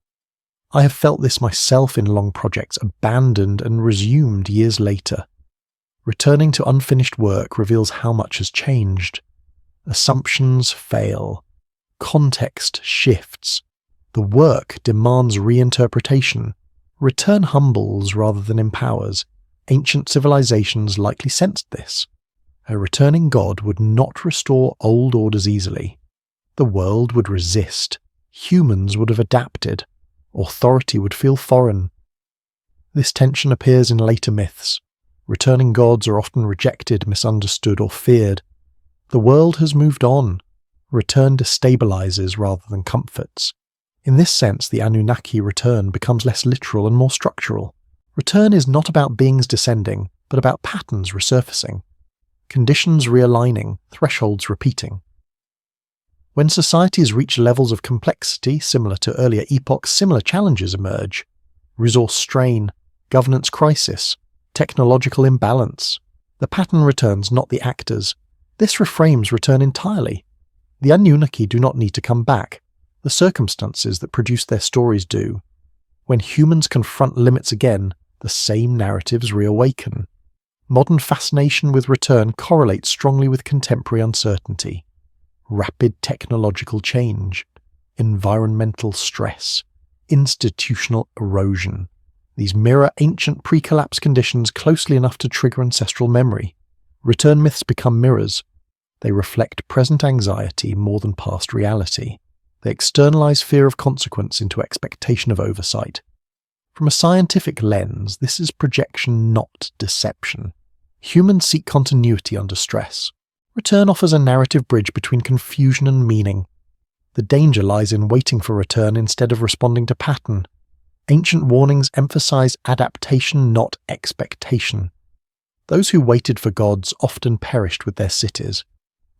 I have felt this myself in long projects abandoned and resumed years later. Returning to unfinished work reveals how much has changed. Assumptions fail. Context shifts. The work demands reinterpretation. Return humbles rather than empowers. Ancient civilizations likely sensed this. A returning god would not restore old orders easily. The world would resist. Humans would have adapted. Authority would feel foreign. This tension appears in later myths. Returning gods are often rejected, misunderstood, or feared. The world has moved on. Return destabilizes rather than comforts. In this sense, the Anunnaki return becomes less literal and more structural. Return is not about beings descending, but about patterns resurfacing. Conditions realigning, thresholds repeating. When societies reach levels of complexity similar to earlier epochs, similar challenges emerge. Resource strain, governance crisis, technological imbalance. The pattern returns, not the actors. This reframes return entirely. The Anunnaki do not need to come back. The circumstances that produce their stories do. When humans confront limits again, the same narratives reawaken. Modern fascination with return correlates strongly with contemporary uncertainty. Rapid technological change, environmental stress, institutional erosion. These mirror ancient pre-collapse conditions closely enough to trigger ancestral memory. Return myths become mirrors. They reflect present anxiety more than past reality. They externalize fear of consequence into expectation of oversight. From a scientific lens, this is projection, not deception. Humans seek continuity under stress. Return offers a narrative bridge between confusion and meaning. The danger lies in waiting for return instead of responding to pattern. Ancient warnings emphasize adaptation, not expectation. Those who waited for gods often perished with their cities.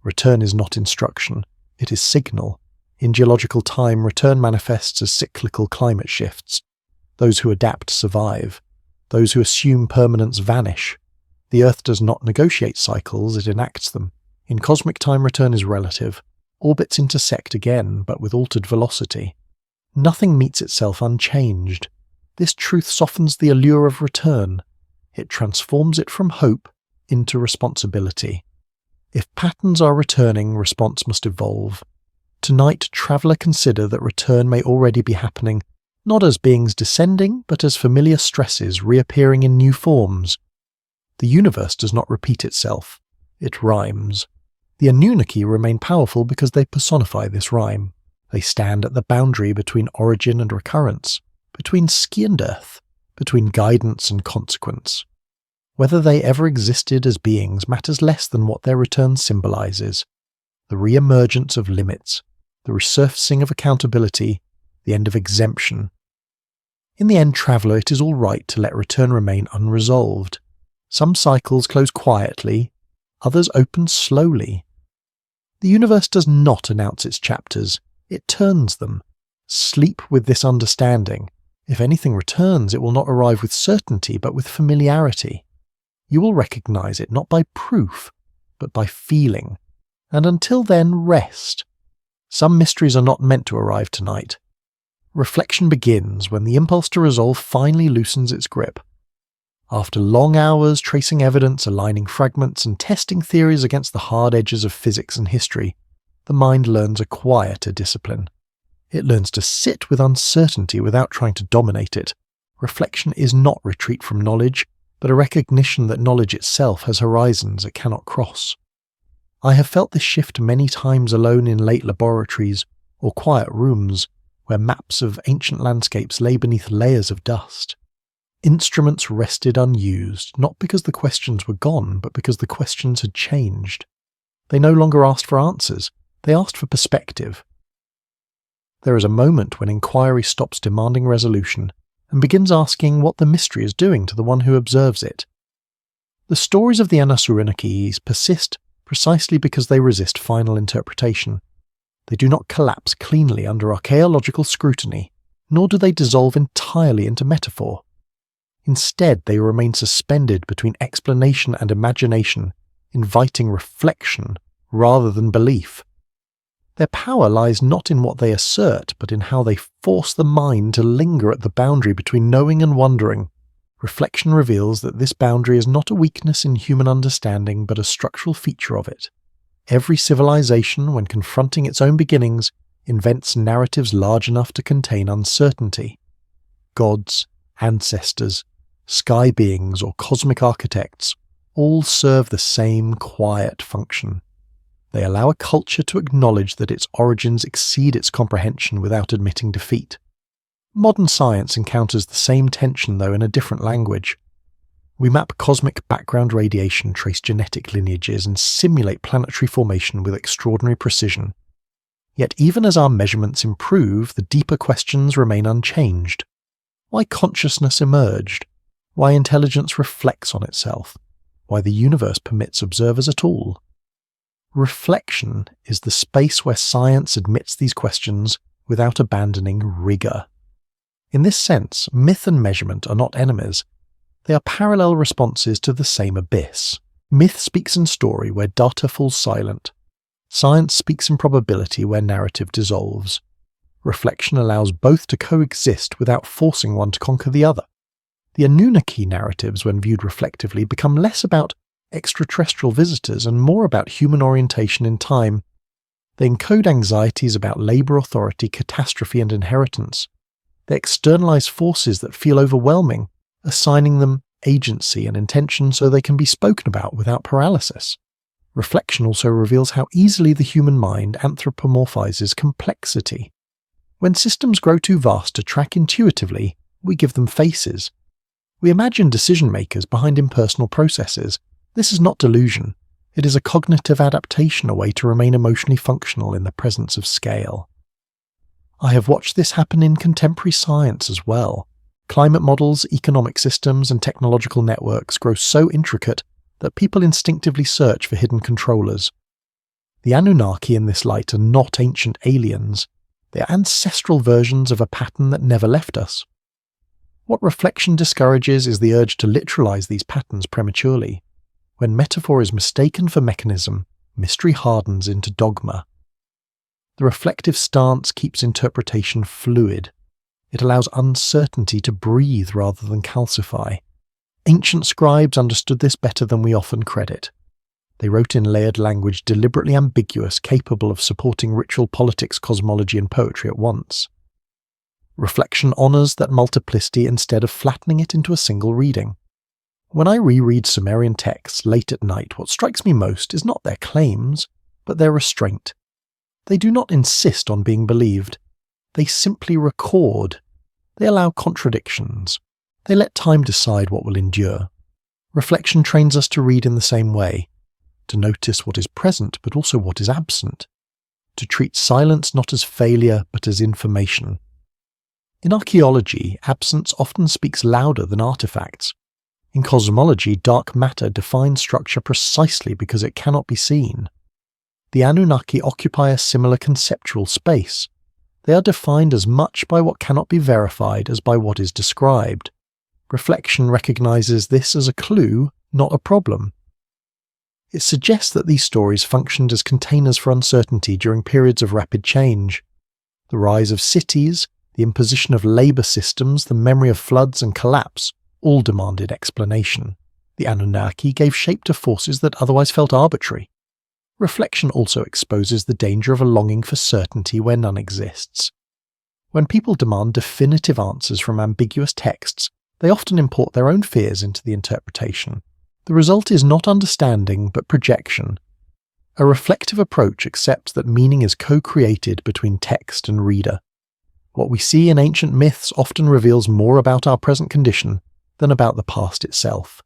Return is not instruction, it is signal. In geological time, return manifests as cyclical climate shifts. Those who adapt survive. Those who assume permanence vanish. The Earth does not negotiate cycles, it enacts them. In cosmic time, return is relative. Orbits intersect again, but with altered velocity. Nothing meets itself unchanged. This truth softens the allure of return. It transforms it from hope into responsibility. If patterns are returning, response must evolve. Tonight, traveller, consider that return may already be happening, not as beings descending, but as familiar stresses reappearing in new forms. The universe does not repeat itself. It rhymes. The Anunnaki remain powerful because they personify this rhyme. They stand at the boundary between origin and recurrence, between sky and earth, between guidance and consequence. Whether they ever existed as beings matters less than what their return symbolizes. The re-emergence of limits, the resurfacing of accountability, the end of exemption. In the end, traveller, it is all right to let return remain unresolved. Some cycles close quietly, others open slowly. The universe does not announce its chapters, it turns them. Sleep with this understanding. If anything returns, it will not arrive with certainty, but with familiarity. You will recognize it not by proof, but by feeling. And until then, rest. Some mysteries are not meant to arrive tonight. Reflection begins when the impulse to resolve finally loosens its grip. After long hours tracing evidence, aligning fragments, and testing theories against the hard edges of physics and history, the mind learns a quieter discipline. It learns to sit with uncertainty without trying to dominate it. Reflection is not retreat from knowledge, but a recognition that knowledge itself has horizons it cannot cross. I have felt this shift many times alone in late laboratories or quiet rooms where maps of ancient landscapes lay beneath layers of dust. Instruments rested unused, not because the questions were gone, but because the questions had changed. They no longer asked for answers, they asked for perspective. There is a moment when inquiry stops demanding resolution and begins asking what the mystery is doing to the one who observes it. The stories of the Anunnaki persist precisely because they resist final interpretation. They do not collapse cleanly under archaeological scrutiny, nor do they dissolve entirely into metaphor. Instead, they remain suspended between explanation and imagination, inviting reflection rather than belief. Their power lies not in what they assert, but in how they force the mind to linger at the boundary between knowing and wondering. Reflection reveals that this boundary is not a weakness in human understanding, but a structural feature of it. Every civilization, when confronting its own beginnings, invents narratives large enough to contain uncertainty. Gods, ancestors, sky beings, or cosmic architects all serve the same quiet function. They allow a culture to acknowledge that its origins exceed its comprehension without admitting defeat. Modern science encounters the same tension, though in a different language. We map cosmic background radiation, trace genetic lineages, and simulate planetary formation with extraordinary precision. Yet even as our measurements improve, the deeper questions remain unchanged. Why consciousness emerged? Why intelligence reflects on itself? Why the universe permits observers at all? Reflection is the space where science admits these questions without abandoning rigor. In this sense, myth and measurement are not enemies. They are parallel responses to the same abyss. Myth speaks in story where data falls silent. Science speaks in probability where narrative dissolves. Reflection allows both to coexist without forcing one to conquer the other. The Anunnaki narratives, when viewed reflectively, become less about extraterrestrial visitors and more about human orientation in time. They encode anxieties about labor authority, catastrophe, and inheritance. They externalize forces that feel overwhelming, assigning them agency and intention so they can be spoken about without paralysis. Reflection also reveals how easily the human mind anthropomorphizes complexity. When systems grow too vast to track intuitively, we give them faces. We imagine decision-makers behind impersonal processes. This is not delusion. It is a cognitive adaptation, a way to remain emotionally functional in the presence of scale. I have watched this happen in contemporary science as well. Climate models, economic systems, and technological networks grow so intricate that people instinctively search for hidden controllers. The Anunnaki in this light are not ancient aliens. They are ancestral versions of a pattern that never left us. What reflection discourages is the urge to literalize these patterns prematurely. When metaphor is mistaken for mechanism, mystery hardens into dogma. The reflective stance keeps interpretation fluid. It allows uncertainty to breathe rather than calcify. Ancient scribes understood this better than we often credit. They wrote in layered language deliberately ambiguous, capable of supporting ritual, politics, cosmology, and poetry at once. Reflection honors that multiplicity instead of flattening it into a single reading. When I reread Sumerian texts late at night, what strikes me most is not their claims, but their restraint. They do not insist on being believed. They simply record. They allow contradictions. They let time decide what will endure. Reflection trains us to read in the same way, to notice what is present but also what is absent, to treat silence not as failure but as information. In archaeology, absence often speaks louder than artifacts. In cosmology, dark matter defines structure precisely because it cannot be seen. The Anunnaki occupy a similar conceptual space. They are defined as much by what cannot be verified as by what is described. Reflection recognizes this as a clue, not a problem. It suggests that these stories functioned as containers for uncertainty during periods of rapid change. The rise of cities, the imposition of labour systems, the memory of floods and collapse all demanded explanation. The Anunnaki gave shape to forces that otherwise felt arbitrary. Reflection also exposes the danger of a longing for certainty where none exists. When people demand definitive answers from ambiguous texts, they often import their own fears into the interpretation. The result is not understanding, but projection. A reflective approach accepts that meaning is co-created between text and reader. What we see in ancient myths often reveals more about our present condition than about the past itself.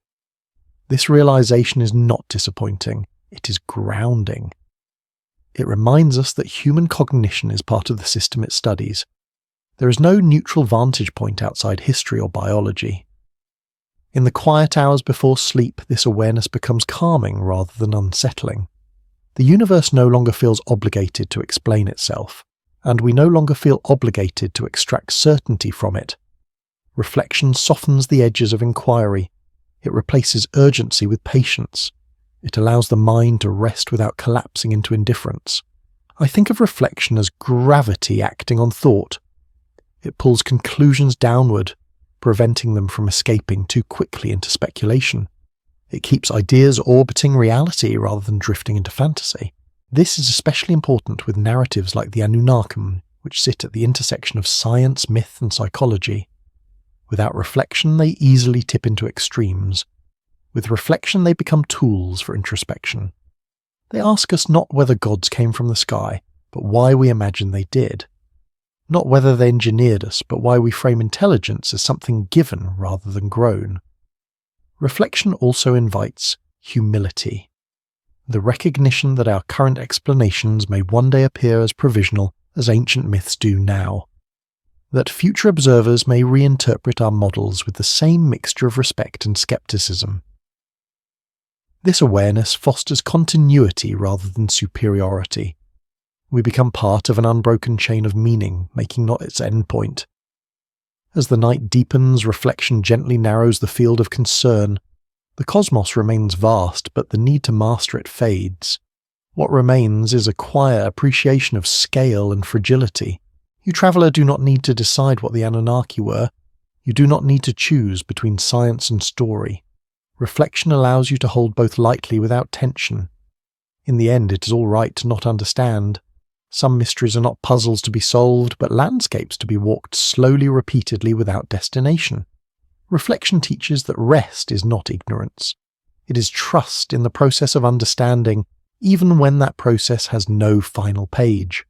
This realization is not disappointing, it is grounding. It reminds us that human cognition is part of the system it studies. There is no neutral vantage point outside history or biology. In the quiet hours before sleep, this awareness becomes calming rather than unsettling. The universe no longer feels obligated to explain itself, and we no longer feel obligated to extract certainty from it. Reflection softens the edges of inquiry. It replaces urgency with patience. It allows the mind to rest without collapsing into indifference. I think of reflection as gravity acting on thought. It pulls conclusions downward, preventing them from escaping too quickly into speculation. It keeps ideas orbiting reality rather than drifting into fantasy. This is especially important with narratives like the Anunnaki, which sit at the intersection of science, myth, and psychology. Without reflection, they easily tip into extremes. With reflection, they become tools for introspection. They ask us not whether gods came from the sky, but why we imagine they did. Not whether they engineered us, but why we frame intelligence as something given rather than grown. Reflection also invites humility. The recognition that our current explanations may one day appear as provisional as ancient myths do now. That future observers may reinterpret our models with the same mixture of respect and skepticism. This awareness fosters continuity rather than superiority. We become part of an unbroken chain of meaning, making not its endpoint. As the night deepens, reflection gently narrows the field of concern. The cosmos remains vast, but the need to master it fades. What remains is a quiet appreciation of scale and fragility. You traveller do not need to decide what the Anunnaki were. You do not need to choose between science and story. Reflection allows you to hold both lightly without tension. In the end, it is all right to not understand. Some mysteries are not puzzles to be solved, but landscapes to be walked slowly, repeatedly, without destination. Reflection teaches that rest is not ignorance. It is trust in the process of understanding, even when that process has no final page.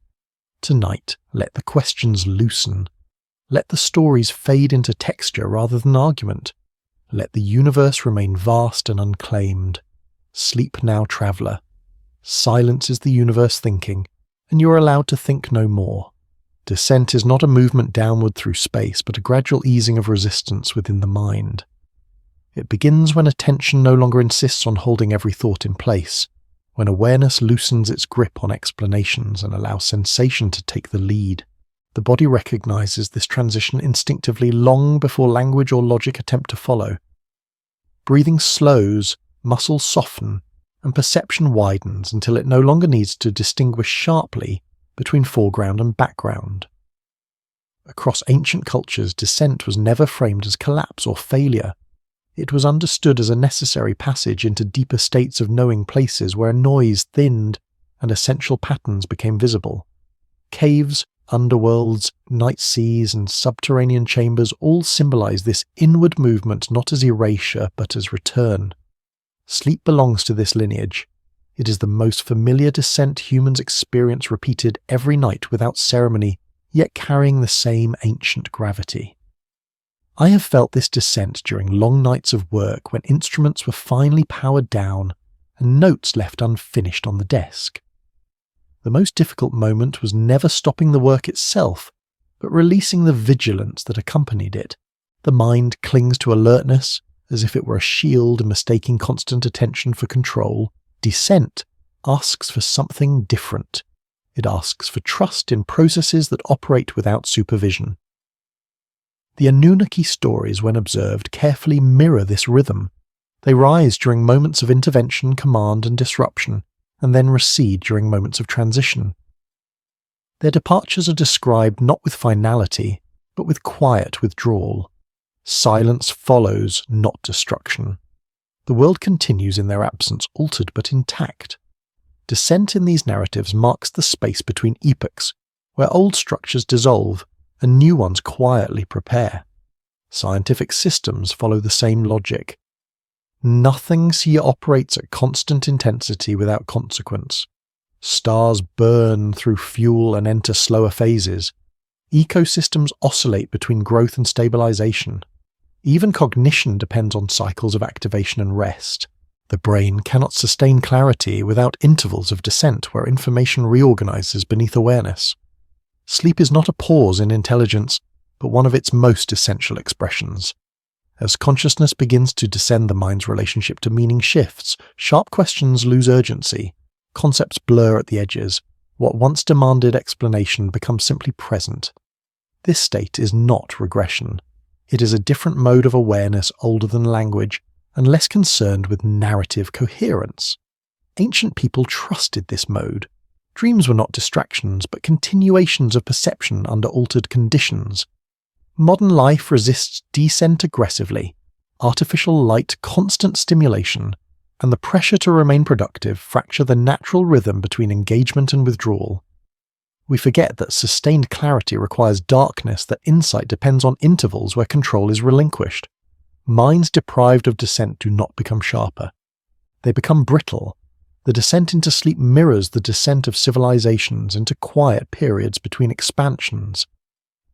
Tonight, let the questions loosen. Let the stories fade into texture rather than argument. Let the universe remain vast and unclaimed. Sleep now, traveller. Silence is the universe thinking, and you are allowed to think no more. Descent is not a movement downward through space, but a gradual easing of resistance within the mind. It begins when attention no longer insists on holding every thought in place, when awareness loosens its grip on explanations and allows sensation to take the lead. The body recognizes this transition instinctively long before language or logic attempt to follow. Breathing slows, muscles soften, and perception widens until it no longer needs to distinguish sharply between foreground and background. Across ancient cultures, descent was never framed as collapse or failure. It was understood as a necessary passage into deeper states of knowing, places where noise thinned and essential patterns became visible. Caves, underworlds, night seas, and subterranean chambers all symbolize this inward movement not as erasure but as return. Sleep belongs to this lineage. It is the most familiar descent humans experience, repeated every night without ceremony, yet carrying the same ancient gravity. I have felt this descent during long nights of work when instruments were finally powered down and notes left unfinished on the desk. The most difficult moment was never stopping the work itself, but releasing the vigilance that accompanied it. The mind clings to alertness, as if it were a shield, mistaking constant attention for control. Descent asks for something different. It asks for trust in processes that operate without supervision. The Anunnaki stories, when observed, carefully mirror this rhythm. They rise during moments of intervention, command, and disruption, and then recede during moments of transition. Their departures are described not with finality, but with quiet withdrawal. Silence follows, not destruction. The world continues in their absence, altered but intact. Descent in these narratives marks the space between epochs, where old structures dissolve and new ones quietly prepare. Scientific systems follow the same logic. Nothing here operates at constant intensity without consequence. Stars burn through fuel and enter slower phases. Ecosystems oscillate between growth and stabilization. Even cognition depends on cycles of activation and rest. The brain cannot sustain clarity without intervals of descent where information reorganizes beneath awareness. Sleep is not a pause in intelligence, but one of its most essential expressions. As consciousness begins to descend, the mind's relationship to meaning shifts. Sharp questions lose urgency. Concepts blur at the edges. What once demanded explanation becomes simply present. This state is not regression. It is a different mode of awareness older than language and less concerned with narrative coherence. Ancient people trusted this mode. Dreams were not distractions, but continuations of perception under altered conditions. Modern life resists descent aggressively. Artificial light, constant stimulation, and the pressure to remain productive fracture the natural rhythm between engagement and withdrawal. We forget that sustained clarity requires darkness, that insight depends on intervals where control is relinquished. Minds deprived of descent do not become sharper. They become brittle. The descent into sleep mirrors the descent of civilizations into quiet periods between expansions.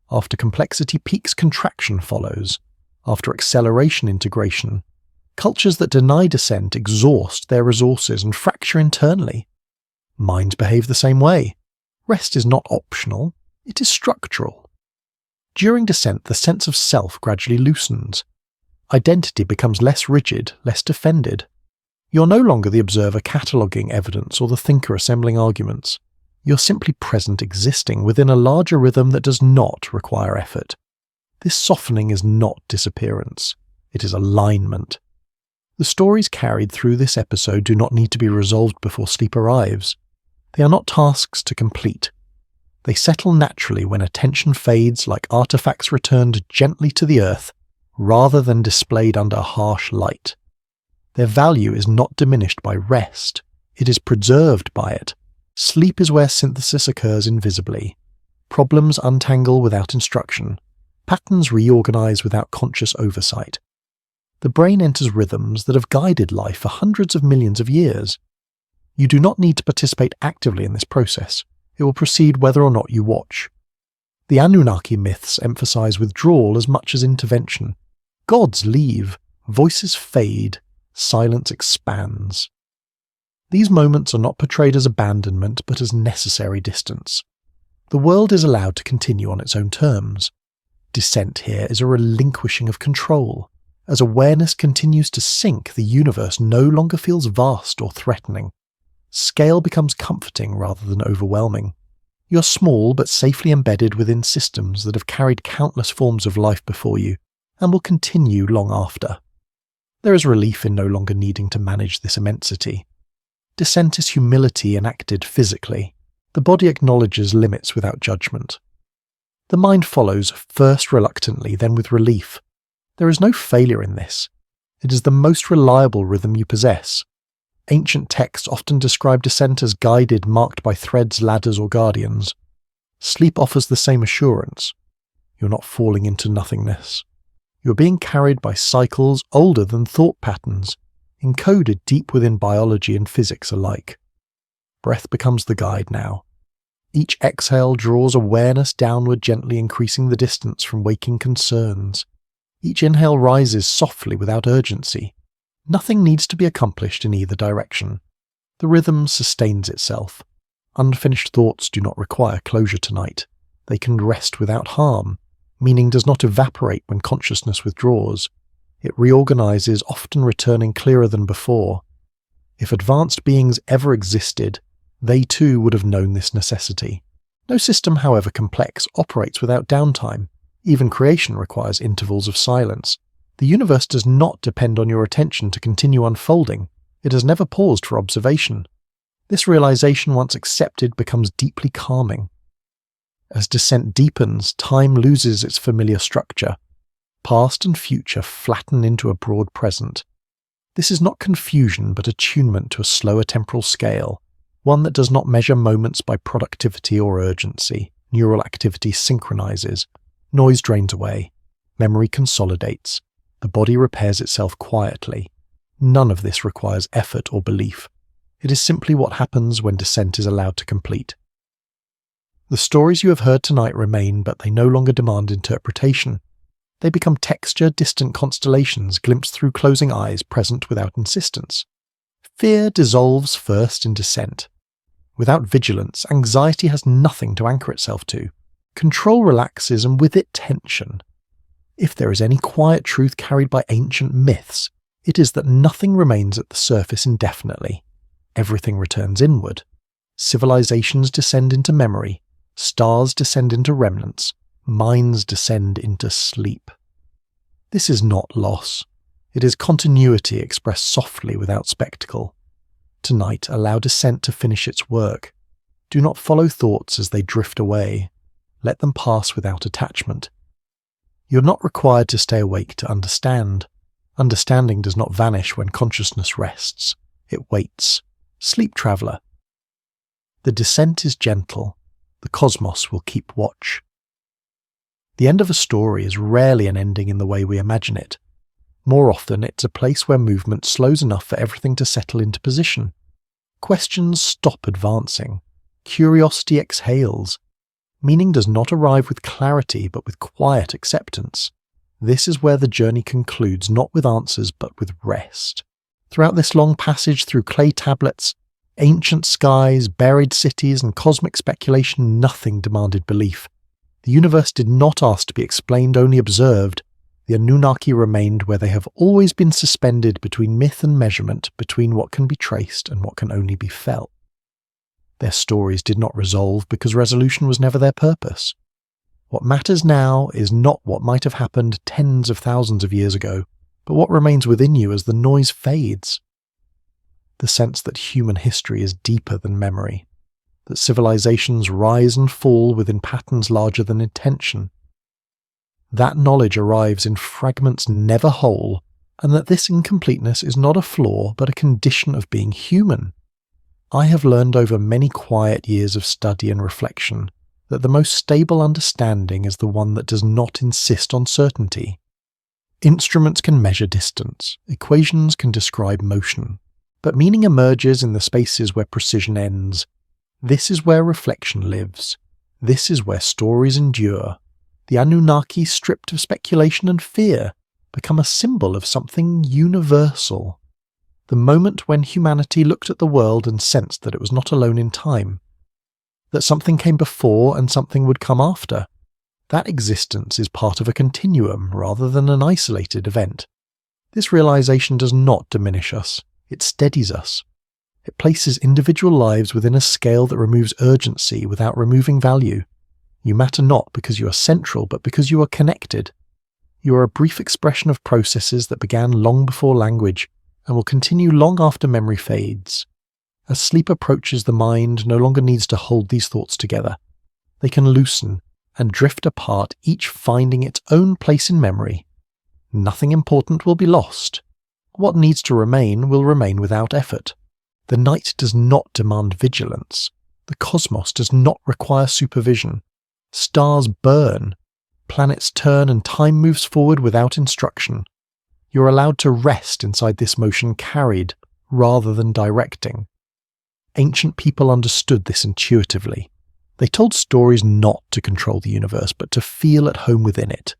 After complexity peaks, contraction follows. After acceleration, integration. Cultures that deny descent exhaust their resources and fracture internally. Minds behave the same way. Rest is not optional, it is structural. During descent, the sense of self gradually loosens. Identity becomes less rigid, less defended. You're no longer the observer cataloguing evidence or the thinker assembling arguments. You're simply present, existing within a larger rhythm that does not require effort. This softening is not disappearance. It is alignment. The stories carried through this episode do not need to be resolved before sleep arrives. They are not tasks to complete. They settle naturally when attention fades, like artifacts returned gently to the earth, rather than displayed under harsh light. Their value is not diminished by rest. It is preserved by it. Sleep is where synthesis occurs invisibly. Problems untangle without instruction. Patterns reorganize without conscious oversight. The brain enters rhythms that have guided life for hundreds of millions of years. You do not need to participate actively in this process. It will proceed whether or not you watch. The Anunnaki myths emphasize withdrawal as much as intervention. Gods leave, voices fade, silence expands. These moments are not portrayed as abandonment, but as necessary distance. The world is allowed to continue on its own terms. Descent here is a relinquishing of control. As awareness continues to sink, the universe no longer feels vast or threatening. Scale becomes comforting rather than overwhelming. You're small but safely embedded within systems that have carried countless forms of life before you, and will continue long after. There is relief in no longer needing to manage this immensity. Descent is humility enacted physically. The body acknowledges limits without judgment. The mind follows, first reluctantly, then with relief. There is no failure in this. It is the most reliable rhythm you possess. Ancient texts often describe descent as guided, marked by threads, ladders, or guardians. Sleep offers the same assurance. You're not falling into nothingness. You're being carried by cycles older than thought patterns, encoded deep within biology and physics alike. Breath becomes the guide now. Each exhale draws awareness downward, gently increasing the distance from waking concerns. Each inhale rises softly without urgency. Nothing needs to be accomplished in either direction. The rhythm sustains itself. Unfinished thoughts do not require closure tonight. They can rest without harm. Meaning does not evaporate when consciousness withdraws. It reorganizes, often returning clearer than before. If advanced beings ever existed, they too would have known this necessity. No system, however complex, operates without downtime. Even creation requires intervals of silence. The universe does not depend on your attention to continue unfolding. It has never paused for observation. This realization, once accepted, becomes deeply calming. As descent deepens, time loses its familiar structure. Past and future flatten into a broad present. This is not confusion, but attunement to a slower temporal scale, one that does not measure moments by productivity or urgency. Neural activity synchronizes. Noise drains away. Memory consolidates. The body repairs itself quietly. None of this requires effort or belief. It is simply what happens when descent is allowed to complete. The stories you have heard tonight remain, but they no longer demand interpretation. They become texture, distant constellations glimpsed through closing eyes, present without insistence. Fear dissolves first in descent. Without vigilance, anxiety has nothing to anchor itself to. Control relaxes, and with it tension. If there is any quiet truth carried by ancient myths, it is that nothing remains at the surface indefinitely. Everything returns inward. Civilizations descend into memory. Stars descend into remnants. Minds descend into sleep. This is not loss. It is continuity expressed softly without spectacle. Tonight, allow descent to finish its work. Do not follow thoughts as they drift away. Let them pass without attachment. You're not required to stay awake to understand. Understanding does not vanish when consciousness rests. It waits. Sleep, traveler. The descent is gentle. The cosmos will keep watch. The end of a story is rarely an ending in the way we imagine it. More often, it's a place where movement slows enough for everything to settle into position. Questions stop advancing. Curiosity exhales. Meaning does not arrive with clarity, but with quiet acceptance. This is where the journey concludes, not with answers, but with rest. Throughout this long passage through clay tablets, ancient skies, buried cities, and cosmic speculation, nothing demanded belief. The universe did not ask to be explained, only observed. The Anunnaki remained where they have always been, suspended between myth and measurement, between what can be traced and what can only be felt. Their stories did not resolve because resolution was never their purpose. What matters now is not what might have happened tens of thousands of years ago, but what remains within you as the noise fades. The sense that human history is deeper than memory, that civilizations rise and fall within patterns larger than intention. That knowledge arrives in fragments never whole, and that this incompleteness is not a flaw but a condition of being human. I have learned over many quiet years of study and reflection that the most stable understanding is the one that does not insist on certainty. Instruments can measure distance, equations can describe motion, but meaning emerges in the spaces where precision ends. This is where reflection lives. This is where stories endure. The Anunnaki, stripped of speculation and fear, become a symbol of something universal. The moment when humanity looked at the world and sensed that it was not alone in time, that something came before and something would come after. That existence is part of a continuum rather than an isolated event. This realization does not diminish us, it steadies us. It places individual lives within a scale that removes urgency without removing value. You matter not because you are central, but because you are connected. You are a brief expression of processes that began long before language, and will continue long after memory fades. As sleep approaches, the mind no longer needs to hold these thoughts together. They can loosen and drift apart, each finding its own place in memory. Nothing important will be lost. What needs to remain will remain without effort. The night does not demand vigilance. The cosmos does not require supervision. Stars burn. Planets turn and time moves forward without instruction. You're allowed to rest inside this motion, carried rather than directing. Ancient people understood this intuitively. They told stories not to control the universe, but to feel at home within it.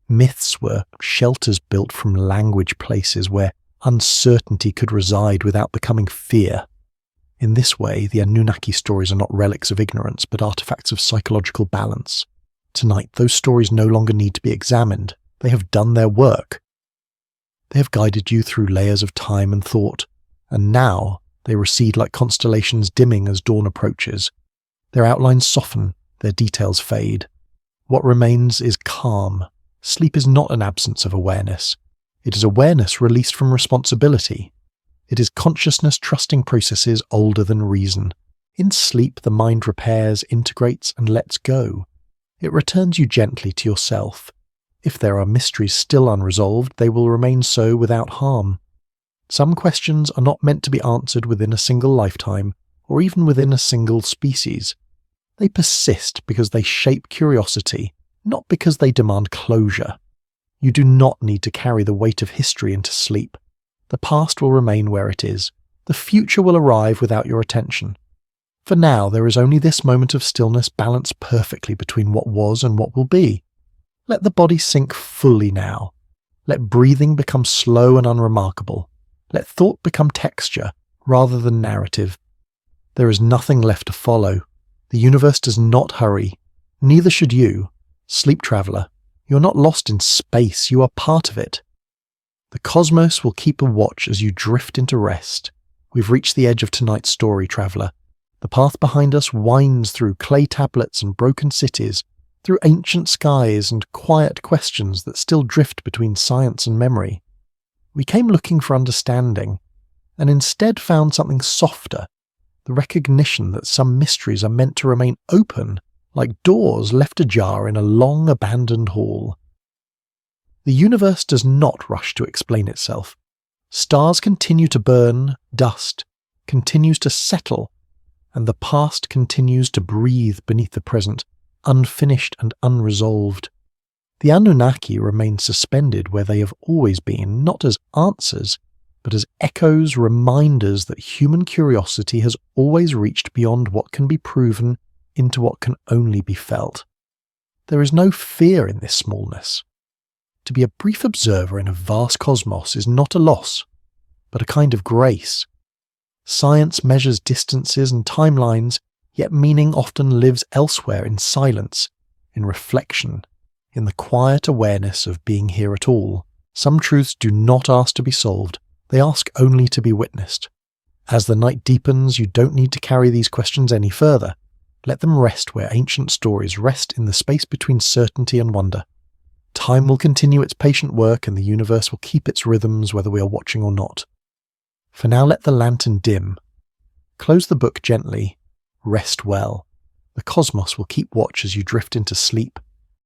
Myths were shelters built from language, places where uncertainty could reside without becoming fear. In this way, the Anunnaki stories are not relics of ignorance, but artifacts of psychological balance. Tonight, those stories no longer need to be examined. They have done their work. They have guided you through layers of time and thought, and now they recede like constellations dimming as dawn approaches. Their outlines soften, their details fade. What remains is calm, Sleep is not an absence of awareness. It is awareness released from responsibility. It is consciousness trusting processes older than reason. In sleep, the mind repairs, integrates, and lets go. It returns you gently to yourself. If there are mysteries still unresolved, they will remain so without harm. Some questions are not meant to be answered within a single lifetime, or even within a single species. They persist because they shape curiosity, not because they demand closure. You do not need to carry the weight of history into sleep. The past will remain where it is. The future will arrive without your attention. For now, there is only this moment of stillness balanced perfectly between what was and what will be. Let the body sink fully now. Let breathing become slow and unremarkable. Let thought become texture rather than narrative. There is nothing left to follow. The universe does not hurry. Neither should you. Sleep traveler, you're not lost in space, you are part of it. The cosmos will keep a watch as you drift into rest. We've reached the edge of tonight's story, traveler. The path behind us winds through clay tablets and broken cities, through ancient skies and quiet questions that still drift between science and memory. We came looking for understanding, and instead found something softer, the recognition that some mysteries are meant to remain open, like doors left ajar in a long abandoned hall. The universe does not rush to explain itself. Stars continue to burn, dust continues to settle, and the past continues to breathe beneath the present, unfinished and unresolved. The Anunnaki remain suspended where they have always been, not as answers, but as echoes, reminders that human curiosity has always reached beyond what can be proven into what can only be felt. There is no fear in this smallness. To be a brief observer in a vast cosmos is not a loss, but a kind of grace. Science measures distances and timelines, yet meaning often lives elsewhere in silence, in reflection, in the quiet awareness of being here at all. Some truths do not ask to be solved, they ask only to be witnessed. As the night deepens, you don't need to carry these questions any further. Let them rest where ancient stories rest in the space between certainty and wonder. Time will continue its patient work and the universe will keep its rhythms whether we are watching or not. For now, let the lantern dim. Close the book gently. Rest well. The cosmos will keep watch as you drift into sleep,